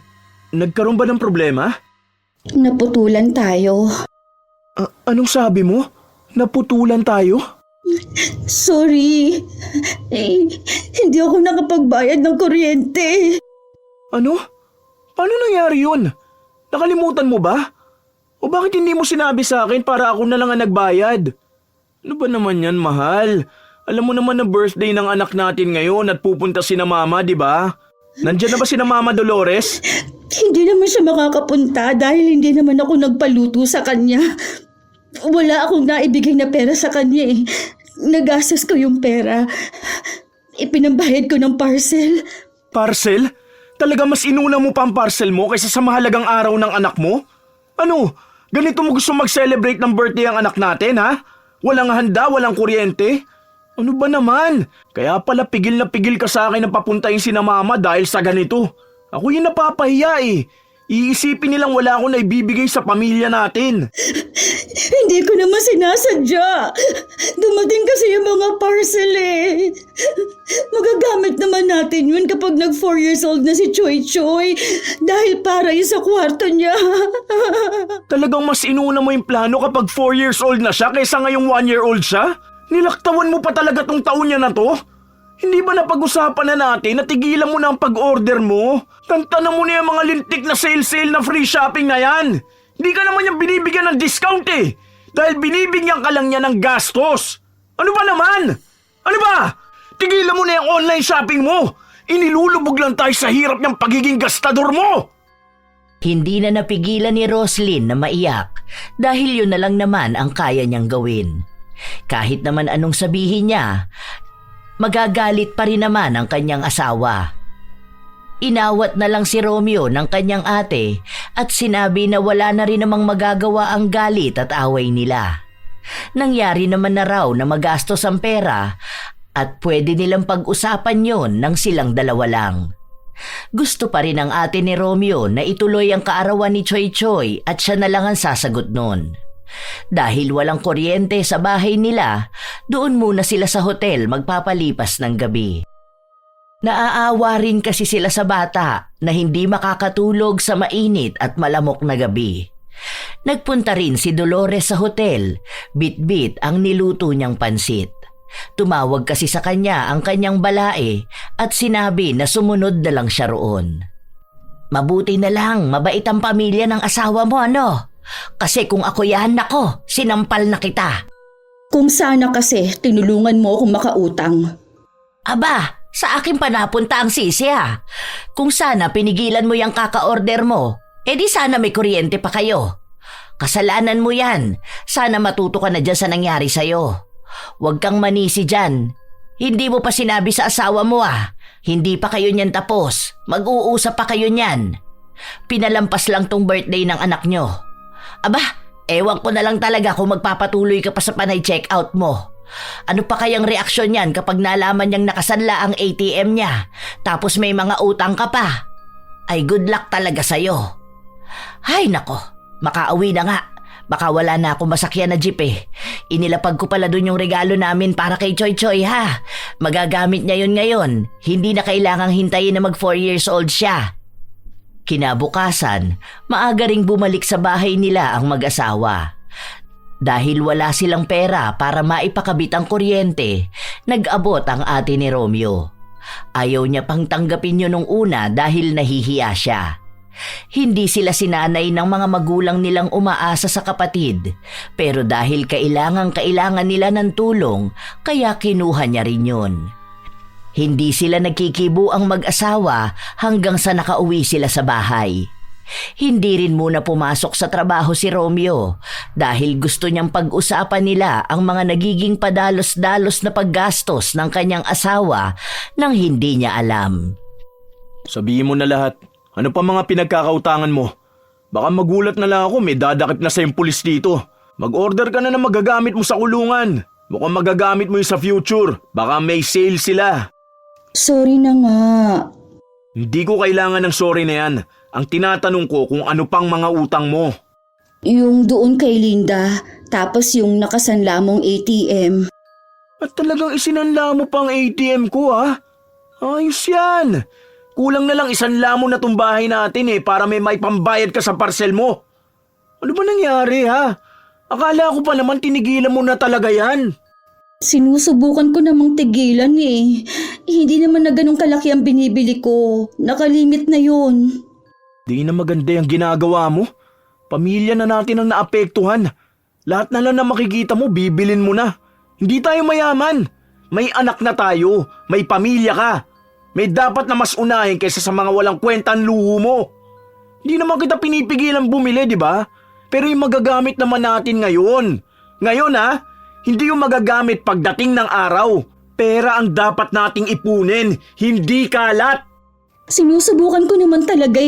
Nagkaroon ba ng problema? Naputulan tayo. Anong sabi mo? Naputulan tayo? Sorry. Hindi ako nakapagbayad ng kuryente. Ano? Paano nangyari yun? Nakalimutan mo ba? O bakit hindi mo sinabi sa akin para ako na lang ang nagbayad? Ano ba naman yan, mahal? Alam mo naman na birthday ng anak natin ngayon at pupunta sina Mama, di ba? Nandiyan na ba sina Mama Dolores? Hindi naman siya makakapunta dahil hindi naman ako nagpaluto sa kanya. Wala akong naibigay na pera sa kanya eh. Nagastos ko yung pera. Ipinambayad ko ng parcel. Parcel? Talaga mas inuna mo pa ang parcel mo kaysa sa mahalagang araw ng anak mo? Ano? Ganito mo gusto mag-celebrate ng birthday ang anak natin, ha? Walang handa, walang kuryente? Ano ba naman? Kaya pala pigil na pigil ka sa akin na papuntahin sina Mama dahil sa ganito. Ako yung napapahiya eh. Iisipin nilang wala akong naibibigay sa pamilya natin. Hindi ko naman sinasadya. Dumating kasi yung mga parcel eh. Magagamit naman natin yun kapag nag 4 years old na si Choy Choy. Dahil para yun sa kwarto niya. Talagang mas inuna mo yung plano kapag 4 years old na siya kaysa ngayong 1 year old siya? Nilaktawan mo pa talaga tong taon niya na to? Hindi ba napag-usapan na natin na tigilan mo na ang pag-order mo? Tantanan mo na yung mga lintik na sale na free shopping na yan. Hindi ka naman yung binibigyan ng discount eh. Dahil binibigyan ka lang niya ng gastos. Ano ba naman? Ano ba? Tigilan mo na yung online shopping mo. Inilulubog lang tayo sa hirap ng pagiging gastador mo. Hindi na napigilan ni Roslyn na maiyak dahil yun na lang naman ang kaya niyang gawin. Kahit naman anong sabihin niya, magagalit pa rin naman ang kanyang asawa. Inawat na lang si Romeo ng kanyang ate at sinabi na wala na rin namang magagawa ang galit at away nila. Nangyari naman na raw na magastos ang pera at pwede nilang pag-usapan yon ng silang dalawa lang. Gusto pa rin ang ate ni Romeo na ituloy ang kaarawan ni Choy Choy at siya na lang ang sasagot nun. Dahil walang kuryente sa bahay nila, doon muna sila sa hotel magpapalipas ng gabi. Naaawa rin kasi sila sa bata na hindi makakatulog sa mainit at malamok na gabi. Nagpunta rin si Dolores sa hotel, bit-bit ang niluto niyang pansit. Tumawag kasi sa kanya ang kanyang balae at sinabi na sumunod na lang siya roon. Mabuti na lang, mabait ang pamilya ng asawa mo, ano? Kasi kung ako yan, nako, sinampal na kita. Kung sana kasi tinulungan mo akong makautang. Aba, sa akin pa napunta ang sisi ha. Kung sana pinigilan mo yung kaka-order mo, edi sana may kuryente pa kayo. Kasalanan mo yan, sana matuto ka na dyan sa nangyari sa'yo. Huwag kang manisi dyan. Hindi mo pa sinabi sa asawa mo Hindi pa kayo niyan tapos. Mag-uusap pa kayo niyan. Pinalampas lang tong birthday ng anak nyo. Aba, ewan ko na lang talaga kung magpapatuloy ka pa sa panay check-out mo. Ano pa kayang reaksyon niyan kapag nalaman niyang nakasanla ang ATM niya tapos may mga utang ka pa? Ay good luck talaga sa'yo. Ay nako, makauwi na nga. Baka wala na akong masakyan na jeep eh. Inilapag ko pala dun yung regalo namin para kay Choy Choy ha. Magagamit niya yun ngayon. Hindi na kailangang hintayin na mag 4 years old siya. Kinabukasan, maaga ring bumalik sa bahay nila ang mag-asawa. Dahil wala silang pera para maipakabit ang kuryente, nag-abot ang ate ni Romeo. Ayaw niya pang tanggapin yun nung una dahil nahihiya siya. Hindi sila sinanay ng mga magulang nilang umaasa sa kapatid, pero dahil kailangan nila ng tulong, kaya kinuha niya rin yun. Hindi sila nagkikibo ang mag-asawa hanggang sa nakauwi sila sa bahay. Hindi rin muna pumasok sa trabaho si Romeo dahil gusto niyang pag-usapan nila ang mga nagiging padalos-dalos na paggastos ng kanyang asawa nang hindi niya alam. Sabihin mo na lahat. Ano pa mga pinagkakautangan mo? Baka magulat na lang ako, may dadakip na sa yung pulis dito. Mag-order ka na magagamit mo sa kulungan. Mukhang magagamit mo yung sa future. Baka may sale sila. Sorry na nga. Hindi ko kailangan ng sorry na yan. Ang tinatanong ko kung ano pang mga utang mo. Yung doon kay Linda, tapos yung nakasanla mong ATM. At talagang isinanla mo pang ATM ko Ayos yan. Kulang na lang isanla mo na tong bahay natin para may pambayad ka sa parcel mo. Ano ba nangyari Akala ko pa naman tinigilan mo na talaga yan. Sinusubukan ko namang tigilan Hindi naman na ganun kalaki ang binibili ko. Nakalimit na yun. Di na maganda yung ginagawa mo. Pamilya na natin ang naapektuhan. Lahat na lang na makikita mo, bibilin mo na. Hindi tayo mayaman. May anak na tayo. May pamilya ka. May dapat na mas unahin kaysa sa mga walang kwentang luho mo. Hindi naman kita pinipigilan bumili, di ba? Pero yung magagamit naman natin ngayon. Ngayon hindi yung magagamit pagdating ng araw. Pera ang dapat nating ipunin, hindi kalat. Sinusubukan ko naman talaga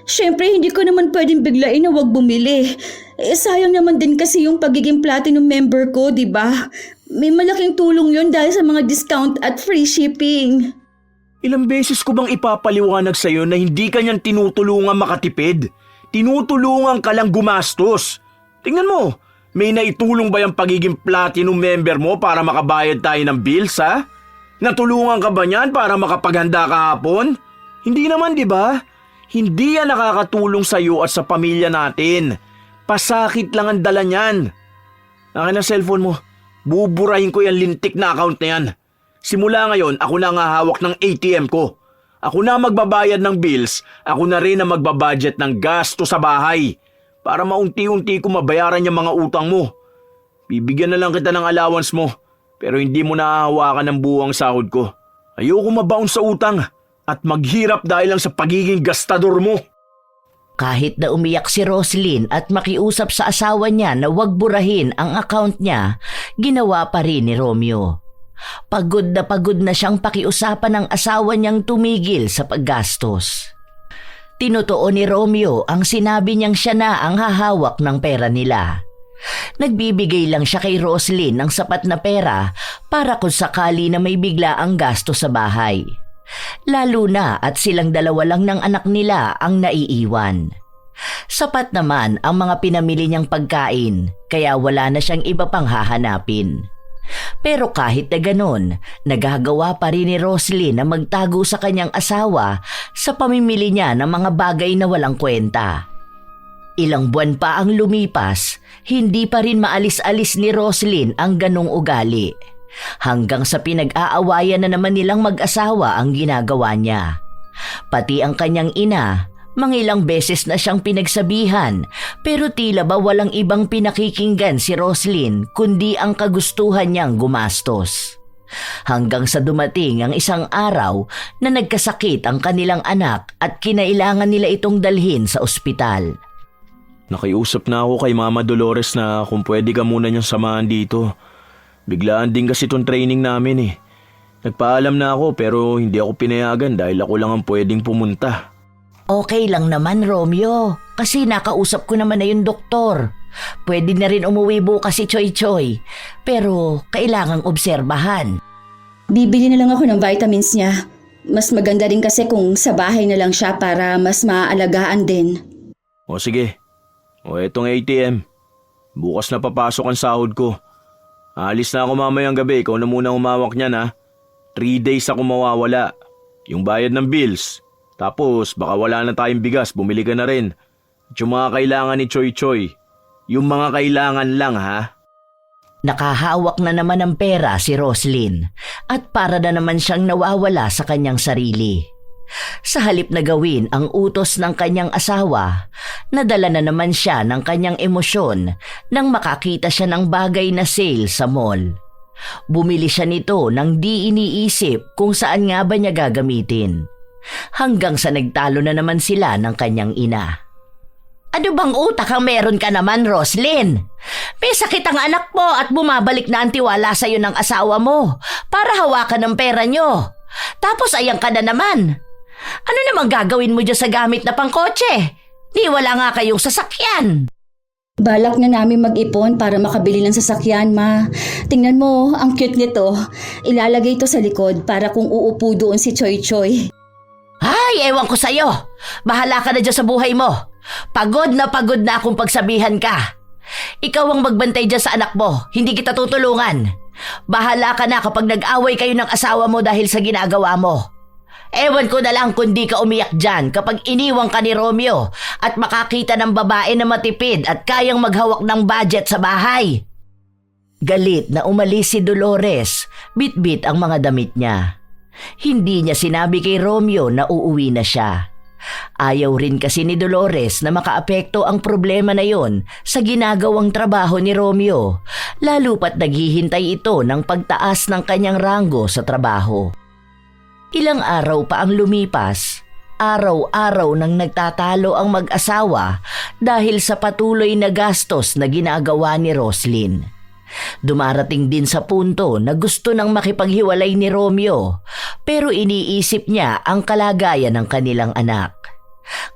Siyempre, hindi ko naman pwedeng biglain na wag bumili. Sayang naman din kasi yung pagiging platinum member ko, di ba? May malaking tulong yun dahil sa mga discount at free shipping. Ilang beses ko bang ipapaliwanag sa'yo na hindi ka niyan tinutulungan makatipid? Tinutulungan ka lang gumastos. Tingnan mo, may naitulong ba yung pagiging platinum member mo para makabayad tayo ng bills Natulungan ka ba niyan para makapaghanda kahapon? Hindi naman, di ba? Hindi yan nakakatulong sa'yo at sa pamilya natin. Pasakit lang ang dala niyan. Akin ang cellphone mo. Buburahin ko yung lintik na account na yan. Simula ngayon, ako na ang hahawak ng ATM ko. Ako na magbabayad ng bills, ako na rin ang magbabudget ng gasto sa bahay para maunti-unti ko mabayaran yung mga utang mo. Bibigyan na lang kita ng allowance mo, pero hindi mo nahahawakan ng buwang sahod ko. Ayoko mabaon sa utang at maghirap dahil lang sa pagiging gastador mo. Kahit na umiyak si Roslyn at makiusap sa asawa niya na huwag burahin ang account niya, ginawa pa rin ni Romeo. Pagod na siyang pakiusapan ng asawa niyang tumigil sa paggastos. Tinutuon ni Romeo ang sinabi niyang siya na ang hahawak ng pera nila. Nagbibigay lang siya kay Roslyn ng sapat na pera para kung sakali na may bigla ang gasto sa bahay. Lalo na at silang dalawa lang ng anak nila ang naiiwan. Sapat naman ang mga pinamili niyang pagkain kaya wala na siyang iba pang hahanapin. Pero kahit na ganon, nagagawa pa rin ni Roslyn na magtago sa kanyang asawa sa pamimili niya ng mga bagay na walang kwenta. Ilang buwan pa ang lumipas, hindi pa rin maalis-alis ni Roslyn ang ganong ugali. Hanggang sa pinag-aawayan na naman nilang mag-asawa ang ginagawa niya. Pati ang kanyang ina, mangilang beses na siyang pinagsabihan pero tila ba walang ibang pinakikinggan si Roslyn kundi ang kagustuhan niyang gumastos. Hanggang sa dumating ang isang araw na nagkasakit ang kanilang anak at kinailangan nila itong dalhin sa ospital. Nakiusap na ako kay Mama Dolores na kung pwede ka muna niyang samahan dito. Biglaan din kasi itong training namin eh. Nagpaalam na ako pero hindi ako pinayagan dahil ako lang ang pwedeng pumunta. Okay lang naman, Romeo, kasi nakausap ko naman na yung doktor. Pwede na rin umuwi bukas si Choy Choy, pero kailangang obserbahan. Bibili na lang ako ng vitamins niya. Mas maganda rin kasi kung sa bahay na lang siya para mas maaalagaan din. O sige, o etong ATM. Bukas na papasok ang sahod ko. Alis na ako mamayang gabi, ikaw na muna humawak niyan ha. 3 days ako mawawala. Yung bayad ng bills. Tapos baka wala na tayong bigas, bumili ka na rin. At yung mga kailangan ni Choy Choy. Yung mga kailangan lang ha. Nakahawak na naman ng pera si Roslyn at para na naman siyang nawawala sa kanyang sarili. Sa halip na gawin ang utos ng kanyang asawa, nadala na naman siya ng kanyang emosyon nang makakita siya ng bagay na sale sa mall. Bumili siya nito nang di iniisip kung saan nga ba niya gagamitin. Hanggang sa nagtalo na naman sila ng kanyang ina. Ano bang utak ang meron ka naman, Roslyn? May sakit ang anak mo at bumabalik na ang tiwala sa'yo ng asawa mo para hawakan ng pera nyo. Tapos ayan ka na naman. Ano namang gagawin mo dyan sa gamit na pangkotse? Di wala nga kayong sasakyan. Balak na namin mag-ipon para makabili ng sasakyan, Ma. Tingnan mo, ang cute nito. Ilalagay ito sa likod para kung uupo doon si Choy Choy. Ay, ewan ko sa'yo. Bahala ka na dyan sa buhay mo. Pagod na akong pagsabihan ka. Ikaw ang magbantay dyan sa anak mo, hindi kita tutulungan. Bahala ka na kapag nag-away kayo ng asawa mo dahil sa ginagawa mo. Ewan ko na lang kung di ka umiyak dyan kapag iniwang ka ni Romeo at makakita ng babae na matipid at kayang maghawak ng budget sa bahay. Galit na umalis si Dolores, bit-bit ang mga damit niya. Hindi niya sinabi kay Romeo na uuwi na siya. Ayaw rin kasi ni Dolores na makaapekto ang problema na yon sa ginagawang trabaho ni Romeo, lalo pat naghihintay ito ng pagtaas ng kanyang ranggo sa trabaho. Ilang araw pa ang lumipas, araw-araw nang nagtatalo ang mag-asawa dahil sa patuloy na gastos na ginagawa ni Roslyn. Dumarating din sa punto na gusto nang makipaghiwalay ni Romeo pero iniisip niya ang kalagayan ng kanilang anak.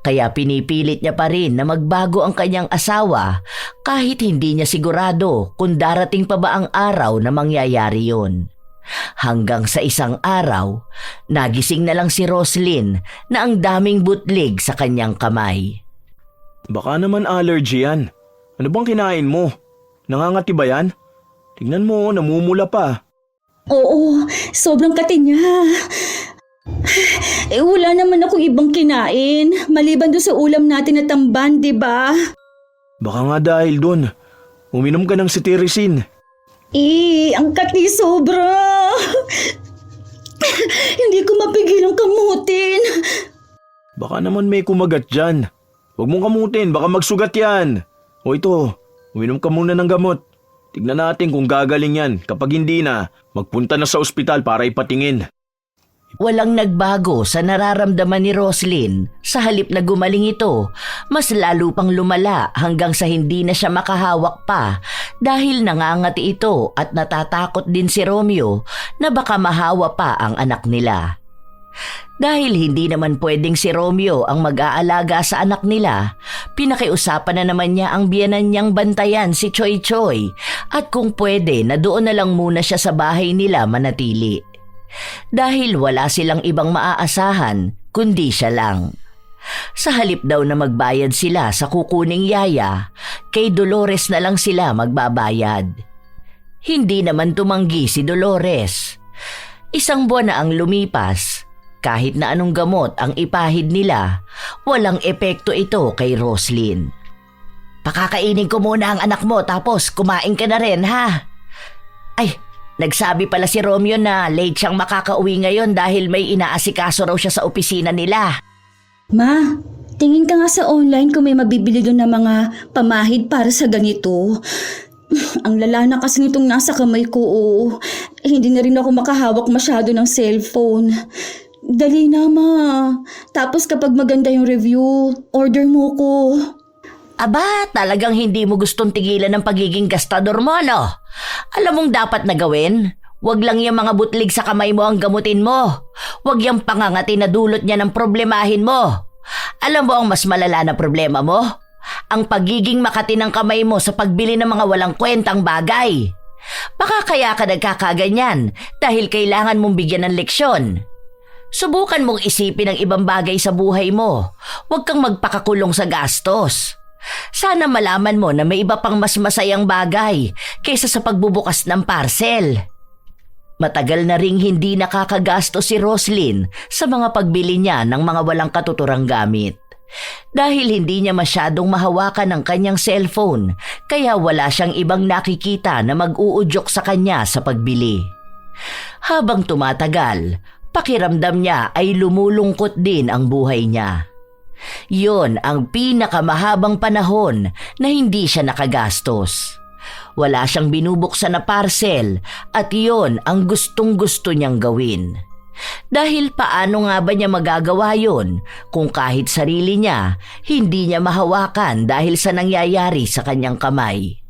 Kaya pinipilit niya pa rin na magbago ang kanyang asawa kahit hindi niya sigurado kung darating pa ba ang araw na mangyayari yon. Hanggang sa isang araw, nagising na lang si Roslyn na ang daming butlig sa kanyang kamay. Baka naman allergy yan. Ano bang kinain mo? Nangangati ba yan? Tingnan mo, namumula pa. Oo, sobrang kati niya. Wala naman akong ibang kinain. Maliban doon sa ulam natin na tamban, di ba? Baka nga dahil doon. Uminom ka ng cetirizine. Ang kati sobra. Hindi ko mapigilang kamutin. Baka naman may kumagat dyan. Huwag mong kamutin, baka magsugat yan. O ito, uminom ka muna ng gamot. Tignan natin kung gagaling yan. Kapag hindi na, magpunta na sa ospital para ipatingin. Walang nagbago sa nararamdaman ni Roslyn. Sa halip na gumaling ito, mas lalo pang lumala hanggang sa hindi na siya makahawak pa dahil nangangati ito at natatakot din si Romeo na baka mahawa pa ang anak nila. Dahil hindi naman pwedeng si Romeo ang mag-aalaga sa anak nila, pinakiusapan na naman niya ang biyenan niyang bantayan si Choy Choy at kung pwede na doon na lang muna siya sa bahay nila manatili. Dahil wala silang ibang maaasahan kundi siya lang. Sa halip daw na magbayad sila sa kukuning yaya, kay Dolores na lang sila magbabayad. Hindi naman tumanggi si Dolores. 1 buwan na ang lumipas. Kahit na anong gamot ang ipahid nila, walang epekto ito kay Roslyn. Pakakainin ko muna ang anak mo tapos kumain ka na rin ha. Ay, nagsabi pala si Romeo na late siyang makakauwi ngayon dahil may inaasikaso raw siya sa opisina nila. Ma, tingin ka nga sa online kung may mabibili doon na mga pamahid para sa ganito. Ang lala na kasi nitong nasa kamay ko. Hindi na rin ako makahawak masyado ng cellphone. Dali na, ma. Tapos kapag maganda yung review, order mo ko. Aba, talagang hindi mo gustong tigilan ng pagiging gastador mo, no? Alam mong dapat na gawin? Huwag lang yung mga butlig sa kamay mo ang gamutin mo. Huwag yung pangangati na dulot niya ng problemahin mo. Alam mo ang mas malala na problema mo? Ang pagiging makati ng kamay mo sa pagbili ng mga walang kwentang bagay. Baka kaya ka nagkakaganyan dahil kailangan mong bigyan ng leksyon. Subukan mong isipin ang ibang bagay sa buhay mo. Huwag kang magpakakulong sa gastos. Sana malaman mo na may iba pang mas masayang bagay kaysa sa pagbubukas ng parcel. Matagal na ring hindi nakakagastos si Roslyn sa mga pagbili niya ng mga walang katuturang gamit. Dahil hindi niya masyadong mahawakan ang kanyang cellphone, kaya wala siyang ibang nakikita na mag-uudyok sa kanya sa pagbili. Habang tumatagal, pakiramdam niya ay lumulungkot din ang buhay niya. Yon ang pinakamahabang panahon na hindi siya nakagastos. Wala siyang binubuksan na parcel at yon ang gustong-gusto niyang gawin. Dahil paano nga ba niya magagawa yon kung kahit sarili niya hindi niya mahawakan dahil sa nangyayari sa kanyang kamay?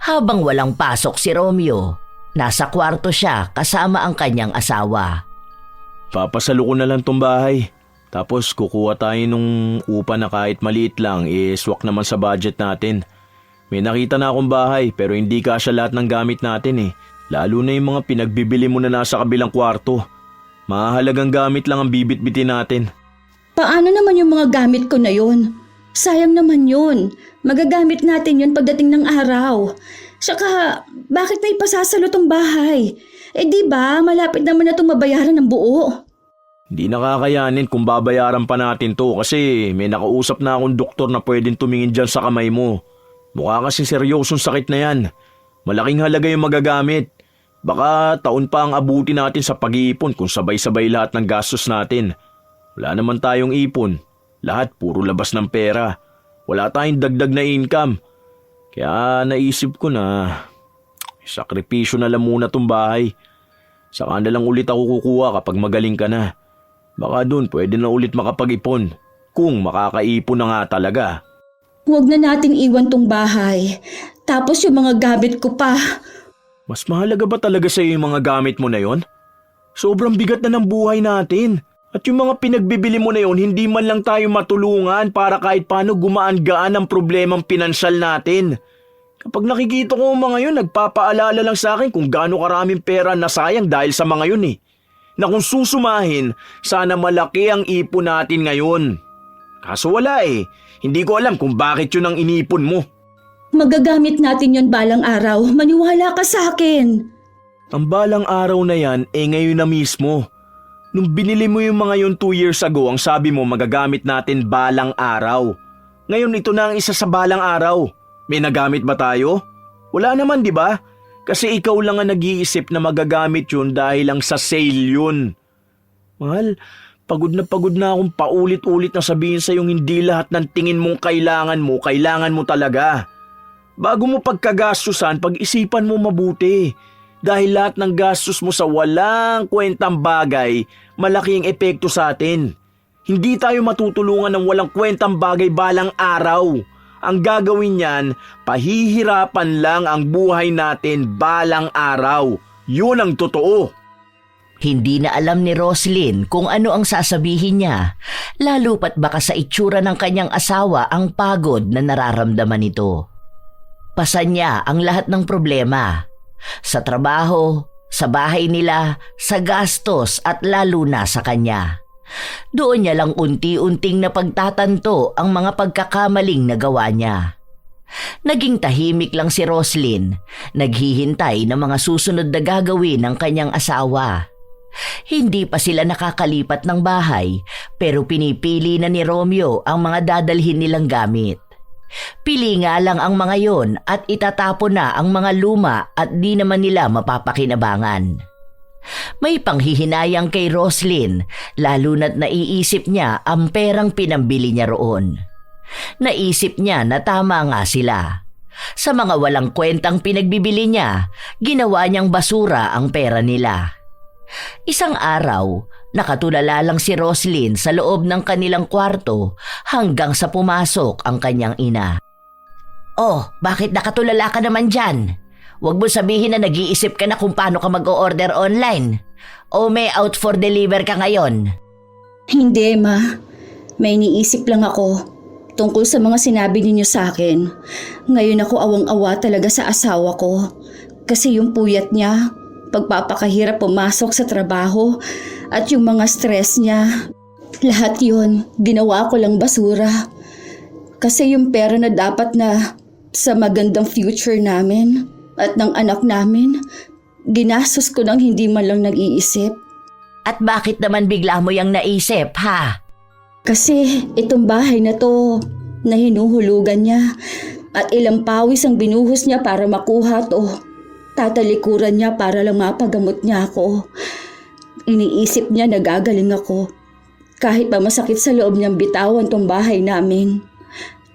Habang walang pasok si Romeo, nasa kwarto siya kasama ang kanyang asawa. Papasalo ko na lang tong bahay. Tapos kukuha tayo nung upa na kahit maliit lang, swak naman sa budget natin. May nakita na akong bahay pero hindi kasya lahat ng gamit natin . Lalo na yung mga pinagbibili mo na nasa kabilang kwarto. Mahalagang gamit lang ang bibit-bitin natin. Paano naman yung mga gamit ko na yun? Sayang naman yun. Magagamit natin yun pagdating ng araw. Saka, bakit may pasasalo tong bahay? Di ba, malapit naman na itong mabayaran ng buo. Hindi nakakayanin kung babayaran pa natin to kasi may nakausap na akong doktor na pwedeng tumingin dyan sa kamay mo. Mukha kasi seryosong sakit na yan. Malaking halaga yung magagamit. Baka taon pa ang abuti natin sa pag-iipon kung sabay-sabay lahat ng gastos natin. Wala naman tayong ipon. Lahat puro labas ng pera. Wala tayong dagdag na income. Kaya naisip ko na sakripisyo na lang muna tong bahay. Saka na lang ulit ako kukuha kapag magaling ka na. Baka doon pwede na ulit makapag-ipon. Kung makakaipon na nga talaga. Huwag na nating iwan tong bahay. Tapos yung mga gamit ko pa. Mas mahalaga ba talaga sa iyo yung mga gamit mo na yon? Sobrang bigat na ng buhay natin. At yung mga pinagbibili mo na yon, hindi man lang tayo matulungan para kahit paano gumaan-gaan ang problemang pinansyal natin. Kapag nakikita ko ang mga yun, nagpapaalala lang sa akin kung gaano karaming pera na sayang dahil sa mga yun . Na kung susumahin, sana malaki ang ipon natin ngayon. Kaso wala . Hindi ko alam kung bakit yun ang inipon mo. Magagamit natin yon balang araw. Maniwala ka sa akin. Ang balang araw na yan, ngayon na mismo. Nung binili mo yung mga yun 2 years ago, ang sabi mo magagamit natin balang araw. Ngayon ito na ang isa sa balang araw. May nagamit ba tayo? Wala naman, di ba? Kasi ikaw lang ang nag-iisip na magagamit yun dahil lang sa sale yun. Mahal, pagod na akong paulit-ulit na sabihin sa yung hindi lahat ng tingin mong kailangan mo talaga. Bago mo pagkagastusan, pag-isipan mo mabuti. Dahil lahat ng gastos mo sa walang kwentang bagay, malaking epekto sa atin. Hindi tayo matutulungan ng walang kwentang bagay balang araw. Ang gagawin niyan, pahihirapan lang ang buhay natin balang araw. Yun ang totoo. Hindi na alam ni Roslyn kung ano ang sasabihin niya, lalo pat baka sa itsura ng kanyang asawa ang pagod na nararamdaman nito. Pasan niya ang lahat ng problema. Sa trabaho, sa bahay nila, sa gastos at lalo na sa kanya. Doon niya lang unti-unting napagtatanto ang mga pagkakamaling nagawa niya. Naging tahimik lang si Roslyn, naghihintay ng mga susunod na gagawin ng kanyang asawa. Hindi pa sila nakakalipat ng bahay pero pinipili na ni Romeo ang mga dadalhin nilang gamit. Pili nga lang ang mga yon at itatapon na ang mga luma at di naman nila mapapakinabangan. May panghihinayang kay Roslyn lalo na't naiisip niya ang perang pinambili niya roon. Naisip niya na tama nga sila. Sa mga walang kwentang pinagbibili niya, ginawa niyang basura ang pera nila. Isang araw, nakatulala lang si Roslyn sa loob ng kanilang kwarto hanggang sa pumasok ang kanyang ina. "Oh, bakit nakatulala ka naman dyan? Huwag mo sabihin na nag-iisip ka na kung paano ka mag-o-order online. O may out for deliver ka ngayon?" Hindi, Ma. May iniisip lang ako tungkol sa mga sinabi ninyo sa akin. Ngayon ako awang-awa talaga sa asawa ko. Kasi yung puyat niya, pagpapakahirap pumasok sa trabaho, at yung mga stress niya, lahat yun, ginawa ko lang basura. Kasi yung pera na dapat na sa magandang future namin at ng anak namin, ginastos ko nang hindi man lang nag-iisip. At bakit naman bigla mo yang naisip, ha? Kasi itong bahay na to, na hinuhulugan niya at ilang pawis ang binuhos niya para makuha to. Tatalikuran niya para lang mapagamot niya ako. Iniisip niya na gagaling ako. Kahit pa masakit sa loob niyang bitawan tong bahay namin.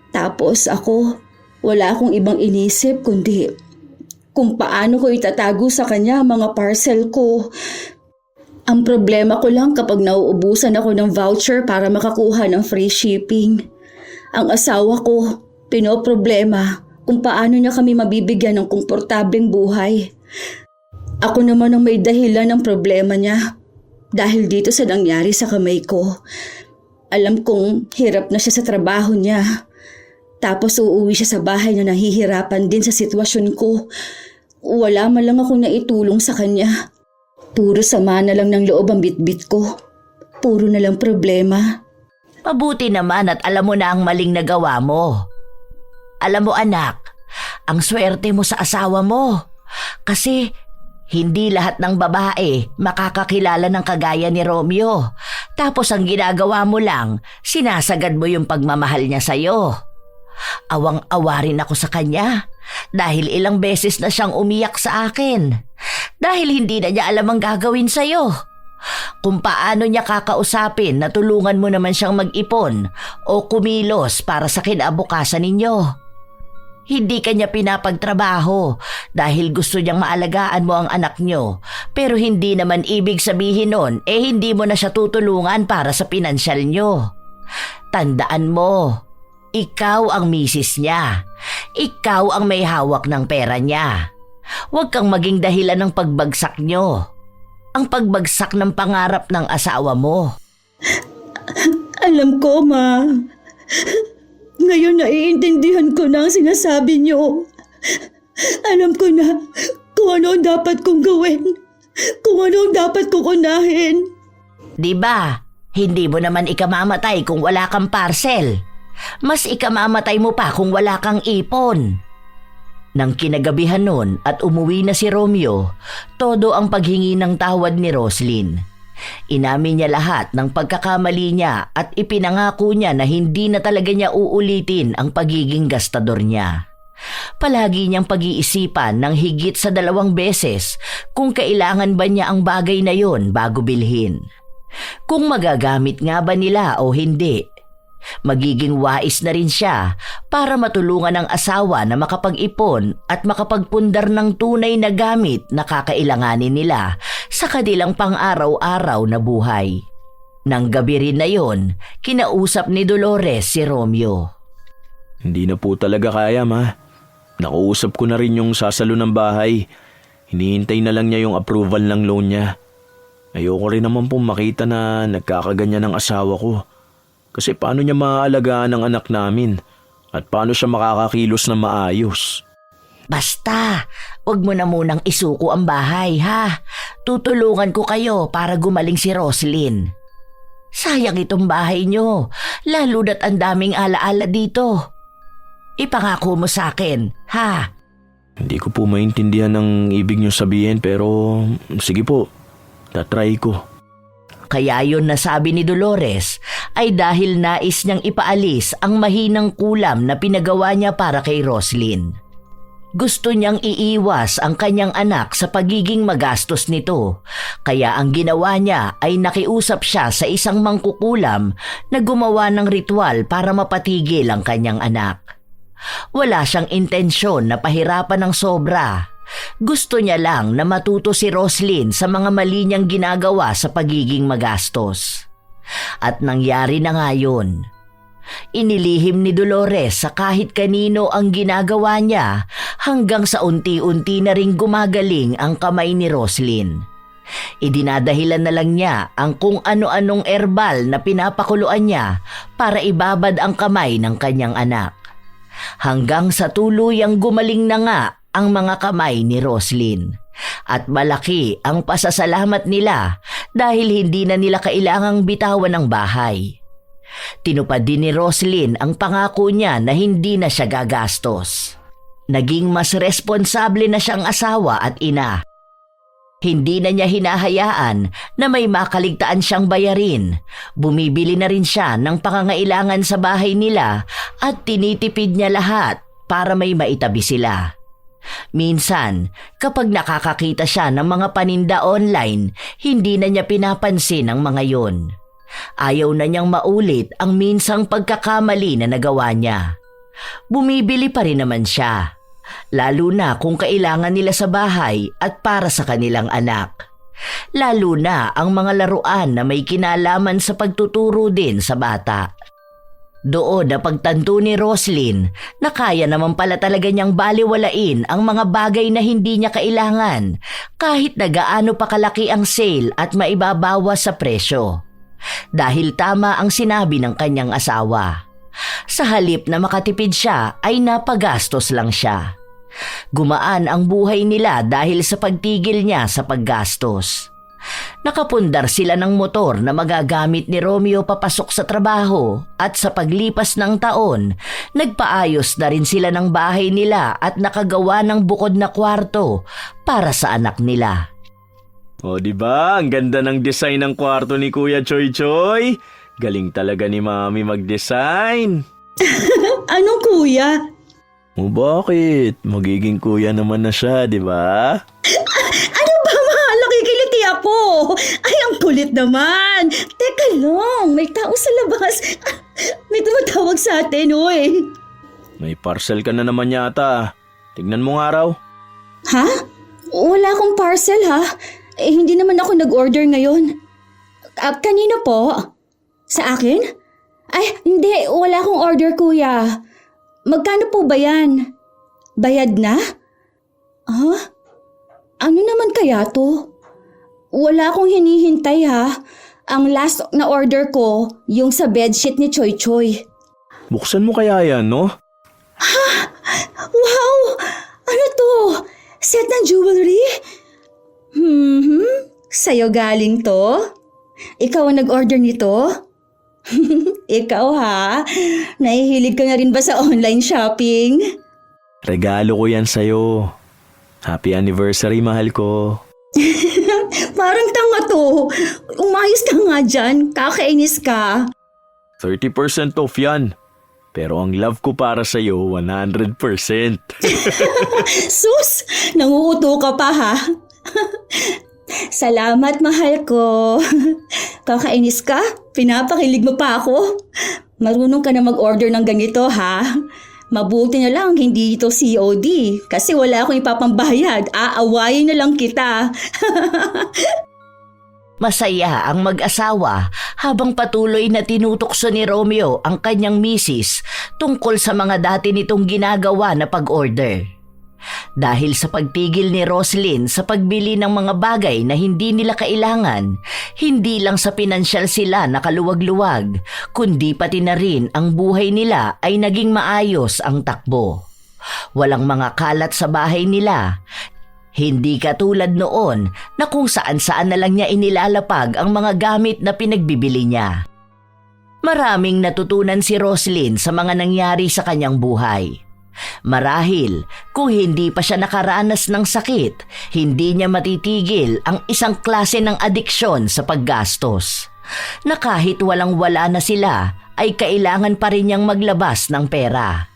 Tapos ako, wala akong ibang inisip kundi kung paano ko itatago sa kanya ang mga parcel ko. Ang problema ko lang kapag nauubusan ako ng voucher para makakuha ng free shipping. Ang asawa ko, pinoproblema kung paano niya kami mabibigyan ng komportableng buhay. Ako naman ang may dahilan ng problema niya dahil dito sa nangyari sa kamay ko. Alam kong hirap na siya sa trabaho niya. Tapos uuwi siya sa bahay na nahihirapan din sa sitwasyon ko. Wala man lang akong naitulong sa kanya. Puro sama na lang ng loob ang bitbit ko. Puro na lang problema. Mabuti naman at alam mo na ang maling nagawa mo. Alam mo anak, ang swerte mo sa asawa mo. Kasi hindi lahat ng babae makakakilala ng kagaya ni Romeo. Tapos ang ginagawa mo lang, sinasagad mo yung pagmamahal niya sa'yo. Awang-awa rin ako sa kanya dahil ilang beses na siyang umiyak sa akin. Dahil hindi na niya alam ang gagawin sa'yo. Kung paano niya kakausapin na tulungan mo naman siyang mag-ipon o kumilos para sa kinabukasan ninyo. Hindi kanya pinapagtrabaho dahil gusto niyang maalagaan mo ang anak niyo. Pero hindi naman ibig sabihin nun hindi mo na siya tutulungan para sa pinansyal niyo. Tandaan mo, ikaw ang misis niya. Ikaw ang may hawak ng pera niya. Huwag kang maging dahilan ng pagbagsak niyo. Ang pagbagsak ng pangarap ng asawa mo. Alam ko, Ma. Ngayon naiintindihan ko na ang sinasabi niyo. Alam ko na kung ano ang dapat kong gawin. Kung ano ang dapat kong unahin. Diba? Hindi mo naman ikamamatay kung wala kang parcel. Mas ikamamatay mo pa kung wala kang ipon. Nang kinagabihan nun at umuwi na si Romeo, todo ang paghingi ng tawad ni Roslyn. Inamin niya lahat ng pagkakamali niya at ipinangako niya na hindi na talaga niya uulitin ang pagiging gastador niya. Palagi niyang pag-iisipan ng higit sa 2 beses kung kailangan ba niya ang bagay na yon bago bilhin. kung magagamit nga ba nila o hindi. Magiging wais na rin siya para matulungan ang asawa na makapag-ipon at makapagpundar ng tunay na gamit na kakailanganin nila sa kanilang pang-araw-araw na buhay. Nang gabi rin na yon, kinausap ni Dolores si Romeo. Hindi na po talaga kaya, ma. Nakausap ko na rin yung sasalo ng bahay. Hinihintay na lang niya yung approval ng loan niya. Ayoko rin naman pong makita na nagkakaganyan ng asawa ko. Kasi paano niya maaalagaan ang anak namin? At paano siya makakakilos na maayos? Basta, wag mo na munang isuko ang bahay, ha? Tutulungan ko kayo para gumaling si Roslyn. Sayang itong bahay nyo, lalo na't ang daming alaala dito. Ipangako mo sa akin, ha? Hindi ko po maintindihan ang ibig niyo sabihin pero sige po, tatry ko. Kaya yun nasabi ni Dolores ay dahil nais niyang ipaalis ang mahinang kulam na pinagawa niya para kay Roslyn. Gusto niyang iiwas ang kanyang anak sa pagiging magastos nito, kaya ang ginawa niya ay nakiusap siya sa isang mangkukulam na gumawa ng ritual para mapatigil ang kanyang anak. Wala siyang intensyon na pahirapan ng sobra. Gusto niya lang na matuto si Roslyn sa mga mali niyang ginagawa sa pagiging magastos. At nangyari na nga yun. Inilihim ni Dolores sa kahit kanino ang ginagawa niya hanggang sa unti-unti na ring gumagaling ang kamay ni Roslyn. Idinadahilan na lang niya ang kung ano-anong erbal na pinapakuluan niya para ibabad ang kamay ng kanyang anak. Hanggang sa tuluyang gumaling na nga ang mga kamay ni Roslyn. At malaki ang pasasalamat nila dahil hindi na nila kailangang bitawan ng bahay. Tinupad din ni Roslyn ang pangako niya na hindi na siya gagastos. Naging mas responsable na siyang asawa at ina. Hindi na niya hinahayaan na may makaligtaan siyang bayarin. Bumibili na rin siya ng pangangailangan sa bahay nila at tinitipid niya lahat para may maitabi sila. Minsan, kapag nakakakita siya ng mga paninda online, hindi na niya pinapansin ang mga yon. Ayaw na niyang maulit ang minsang pagkakamali na nagawa niya. Bumibili pa rin naman siya, lalo na kung kailangan nila sa bahay at para sa kanilang anak. Lalo na ang mga laruan na may kinalaman sa pagtuturo din sa bata. Doon na pagtanto ni Roslyn na kaya naman pala talaga niyang baliwalain ang mga bagay na hindi niya kailangan kahit na gaano pa kalaki ang sale at maibabawas sa presyo. Dahil tama ang sinabi ng kanyang asawa. Sa halip na makatipid siya ay napagastos lang siya. Gumaan ang buhay nila dahil sa pagtigil niya sa paggastos. Nakapundar sila ng motor na magagamit ni Romeo papasok sa trabaho at sa paglipas ng taon, nagpaayos na rin sila ng bahay nila at nakagawa ng bukod na kwarto para sa anak nila. O diba, ang ganda ng design ng kwarto ni Kuya Choy Choy. Galing talaga ni Mami mag-design. Anong kuya? O bakit? Magiging kuya naman na siya, di ba? Ano ba, mahal? Nakikiliti ako. Ay, ang kulit naman. Teka lang, may tao sa labas. May tumatawag sa atin, oy. May parcel ka na naman yata. Tignan mo nga raw. Ha? Wala akong parcel, ha? Hindi naman ako nag-order ngayon. Kanino po? Sa akin? Ay, hindi. Wala akong order, kuya. Magkano po ba yan? Bayad na? Ha? Ano naman kaya to? Wala akong hinihintay, ha? Ang last na order ko, yung sa bedsheet ni Choy Choy. Buksan mo kaya yan, no? Ha? Wow! Ano to? Set ng jewelry? Sa'yo galing to? Ikaw ang nag-order nito? Ikaw ha? Nahihilig ka na rin ba sa online shopping? Regalo ko yan sa'yo. Happy anniversary, mahal ko. Parang tanga to. Umayos ka nga dyan. Kakainis ka. 30% off yan. Pero ang love ko para sa'yo, 100%. Sus! Nanguuto ka pa ha? Salamat, mahal ko. Kakainis ka? Pinapakilig mo pa ako? Marunong ka na mag-order ng ganito, ha? Mabuti na lang hindi ito COD kasi wala akong ipapambayad. Aawayin na lang kita. Masaya ang mag-asawa habang patuloy na tinutokso ni Romeo ang kanyang misis tungkol sa mga dati nitong ginagawa na pag-order. Dahil sa pagtigil ni Roslyn sa pagbili ng mga bagay na hindi nila kailangan, hindi lang sa pinansyal sila nakaluwag-luwag, kundi pati na rin ang buhay nila ay naging maayos ang takbo. Walang mga kalat sa bahay nila. Hindi katulad noon na kung saan-saan na lang niya inilalapag ang mga gamit na pinagbibili niya. Maraming natutunan si Roslyn sa mga nangyari sa kanyang buhay. Marahil, kung hindi pa siya nakaranas ng sakit, hindi niya matitigil ang isang klase ng adiksyon sa paggastos. Na kahit walang-wala na sila, ay kailangan pa rin niyang maglabas ng pera.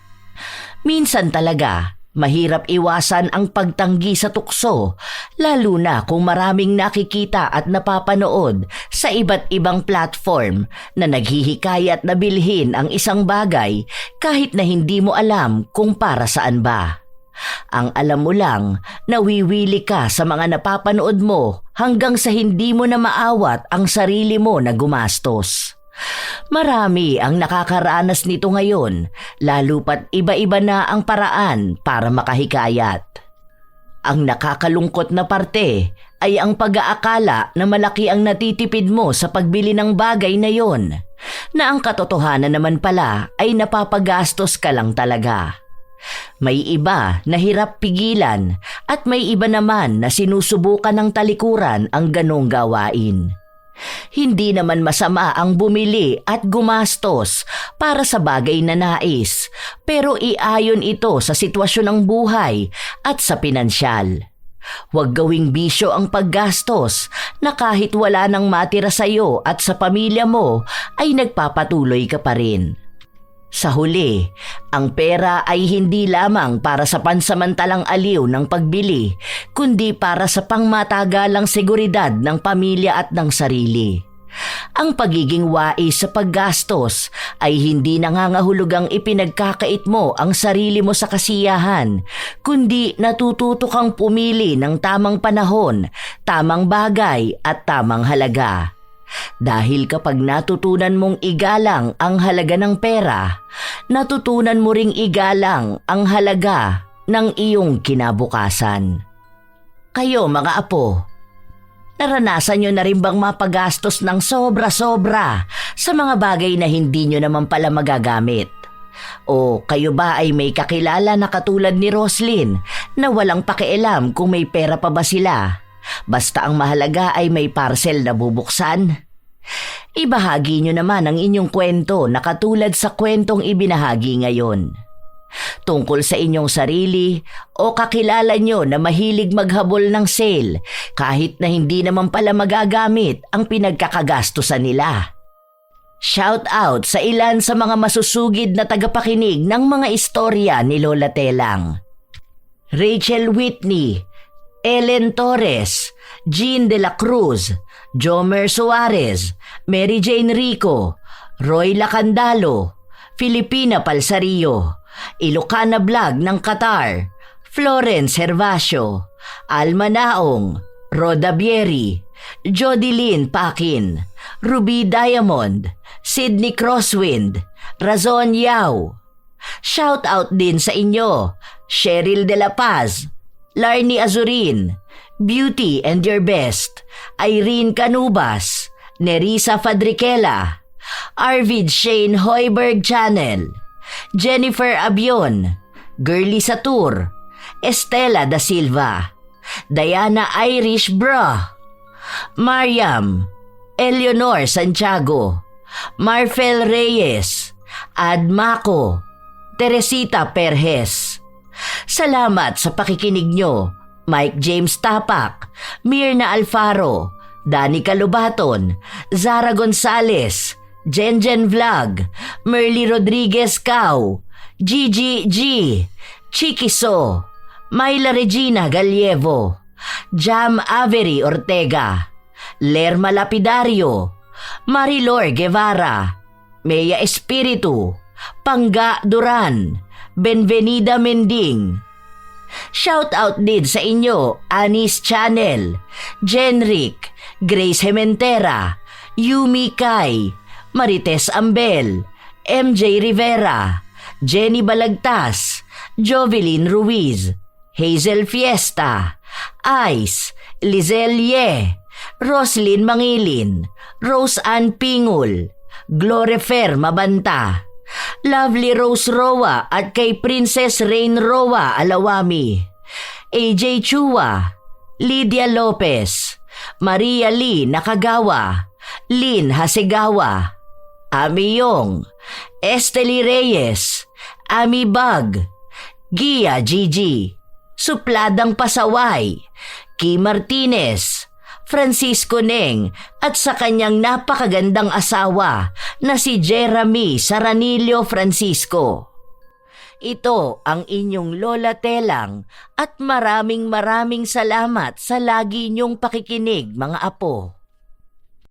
Minsan talaga, mahirap iwasan ang pagtanggi sa tukso, lalo na kung maraming nakikita at napapanood sa iba't ibang platform na naghihikayat na bilhin ang isang bagay kahit na hindi mo alam kung para saan ba. Ang alam mo lang, nawiwili ka sa mga napapanood mo hanggang sa hindi mo na maawat ang sarili mo na gumastos. Marami ang nakakaranas nito ngayon, lalo pat iba-iba na ang paraan para makahikayat. Ang nakakalungkot na parte ay ang pag-aakala na malaki ang natitipid mo sa pagbili ng bagay na yon, na ang katotohanan naman pala ay napapagastos ka lang talaga. May iba na hirap pigilan at may iba naman na sinusubukan ng talikuran ang ganong gawain. Hindi naman masama ang bumili at gumastos para sa bagay na nais, pero iayon ito sa sitwasyon ng buhay at sa pinansyal. Huwag gawing bisyo ang paggastos na kahit wala nang matira sa iyo at sa pamilya mo ay nagpapatuloy ka pa rin. Sa huli, ang pera ay hindi lamang para sa pansamantalang aliw ng pagbili, kundi para sa pangmatagalang seguridad ng pamilya at ng sarili. Ang pagiging wais sa paggastos ay hindi nangangahulugang ipinagkakait mo ang sarili mo sa kasiyahan, kundi natututo kang pumili ng tamang panahon, tamang bagay at tamang halaga. Dahil kapag natutunan mong igalang ang halaga ng pera, natutunan mo ring igalang ang halaga ng iyong kinabukasan. Kayo mga apo, naranasan nyo na rin bang mapagastos ng sobra-sobra sa mga bagay na hindi nyo naman pala magagamit? O kayo ba ay may kakilala na katulad ni Roslyn na walang pakialam kung may pera pa ba sila? Basta ang mahalaga ay may parcel na bubuksan. Ibahagi nyo naman ang inyong kwento na katulad sa kwentong ibinahagi ngayon. Tungkol sa inyong sarili o kakilala nyo na mahilig maghabol ng sale kahit na hindi naman pala magagamit ang pinagkakagastusan nila. Shout out sa ilan sa mga masusugid na tagapakinig ng mga istorya ni Lola Telang. Rachel Whitney, Ellen Torres, Jean de la Cruz, Jomer Suarez, Mary Jane Rico, Roy Lacandalo, Filipina Palsario, Ilocana Vlog ng Qatar, Florence Hervasio, Alma Naong, Roda Bieri, Jodilyn Pakin, Ruby Diamond, Sydney Crosswind, Razon Yao. Shout out din sa inyo, Cheryl De La Paz, Larnie Azurin, Beauty and Your Best, Irene Canubas, Nerissa Fadriquela, Arvid Shane Hoiberg Channel, Jennifer Abion, Girly Satur, Estela Da Silva, Diana Irish Bra, Mariam, Eleanor Santiago, Marfel Reyes, Ad Maco, Teresita Perez. Salamat sa pakikinig nyo, Mike James Tapak, Mirna Alfaro, Danica Lobaton, Zara Gonzalez, Jenjen Vlog, Merly Rodriguez Cao, Gigi G, Chikiso, Myla Regina Galievo, Jam Avery Ortega, Lerma Lapidario, Marilor Guevara, Mea Espiritu, Pangga Duran, Benvenida Mending. Shout out din sa inyo, Anis Channel, Jenric, Grace Hementera, Yumi Kai, Marites Ambel, MJ Rivera, Jenny Balagtas, Jovelyn Ruiz, Hazel Fiesta, Ice, Lizelle Ye, Roslyn Mangilin, Rose Ann Pingul, Glorefer Mabanta, Lovely Rose Roa at kay Princess Rain Roa Alawami, AJ Chua, Lydia Lopez, Maria Lee Nakagawa, Lynn Hasegawa, Ami Yong, Esteli Reyes, Ami Bag, Gia Gigi, Supladang Pasaway, Ki Martinez, Francisco Neng at sa kanyang napakagandang asawa na si Jeremy Saranillo Francisco. Ito ang inyong Lola Telang at maraming salamat sa lagi niyong pakikinig mga apo.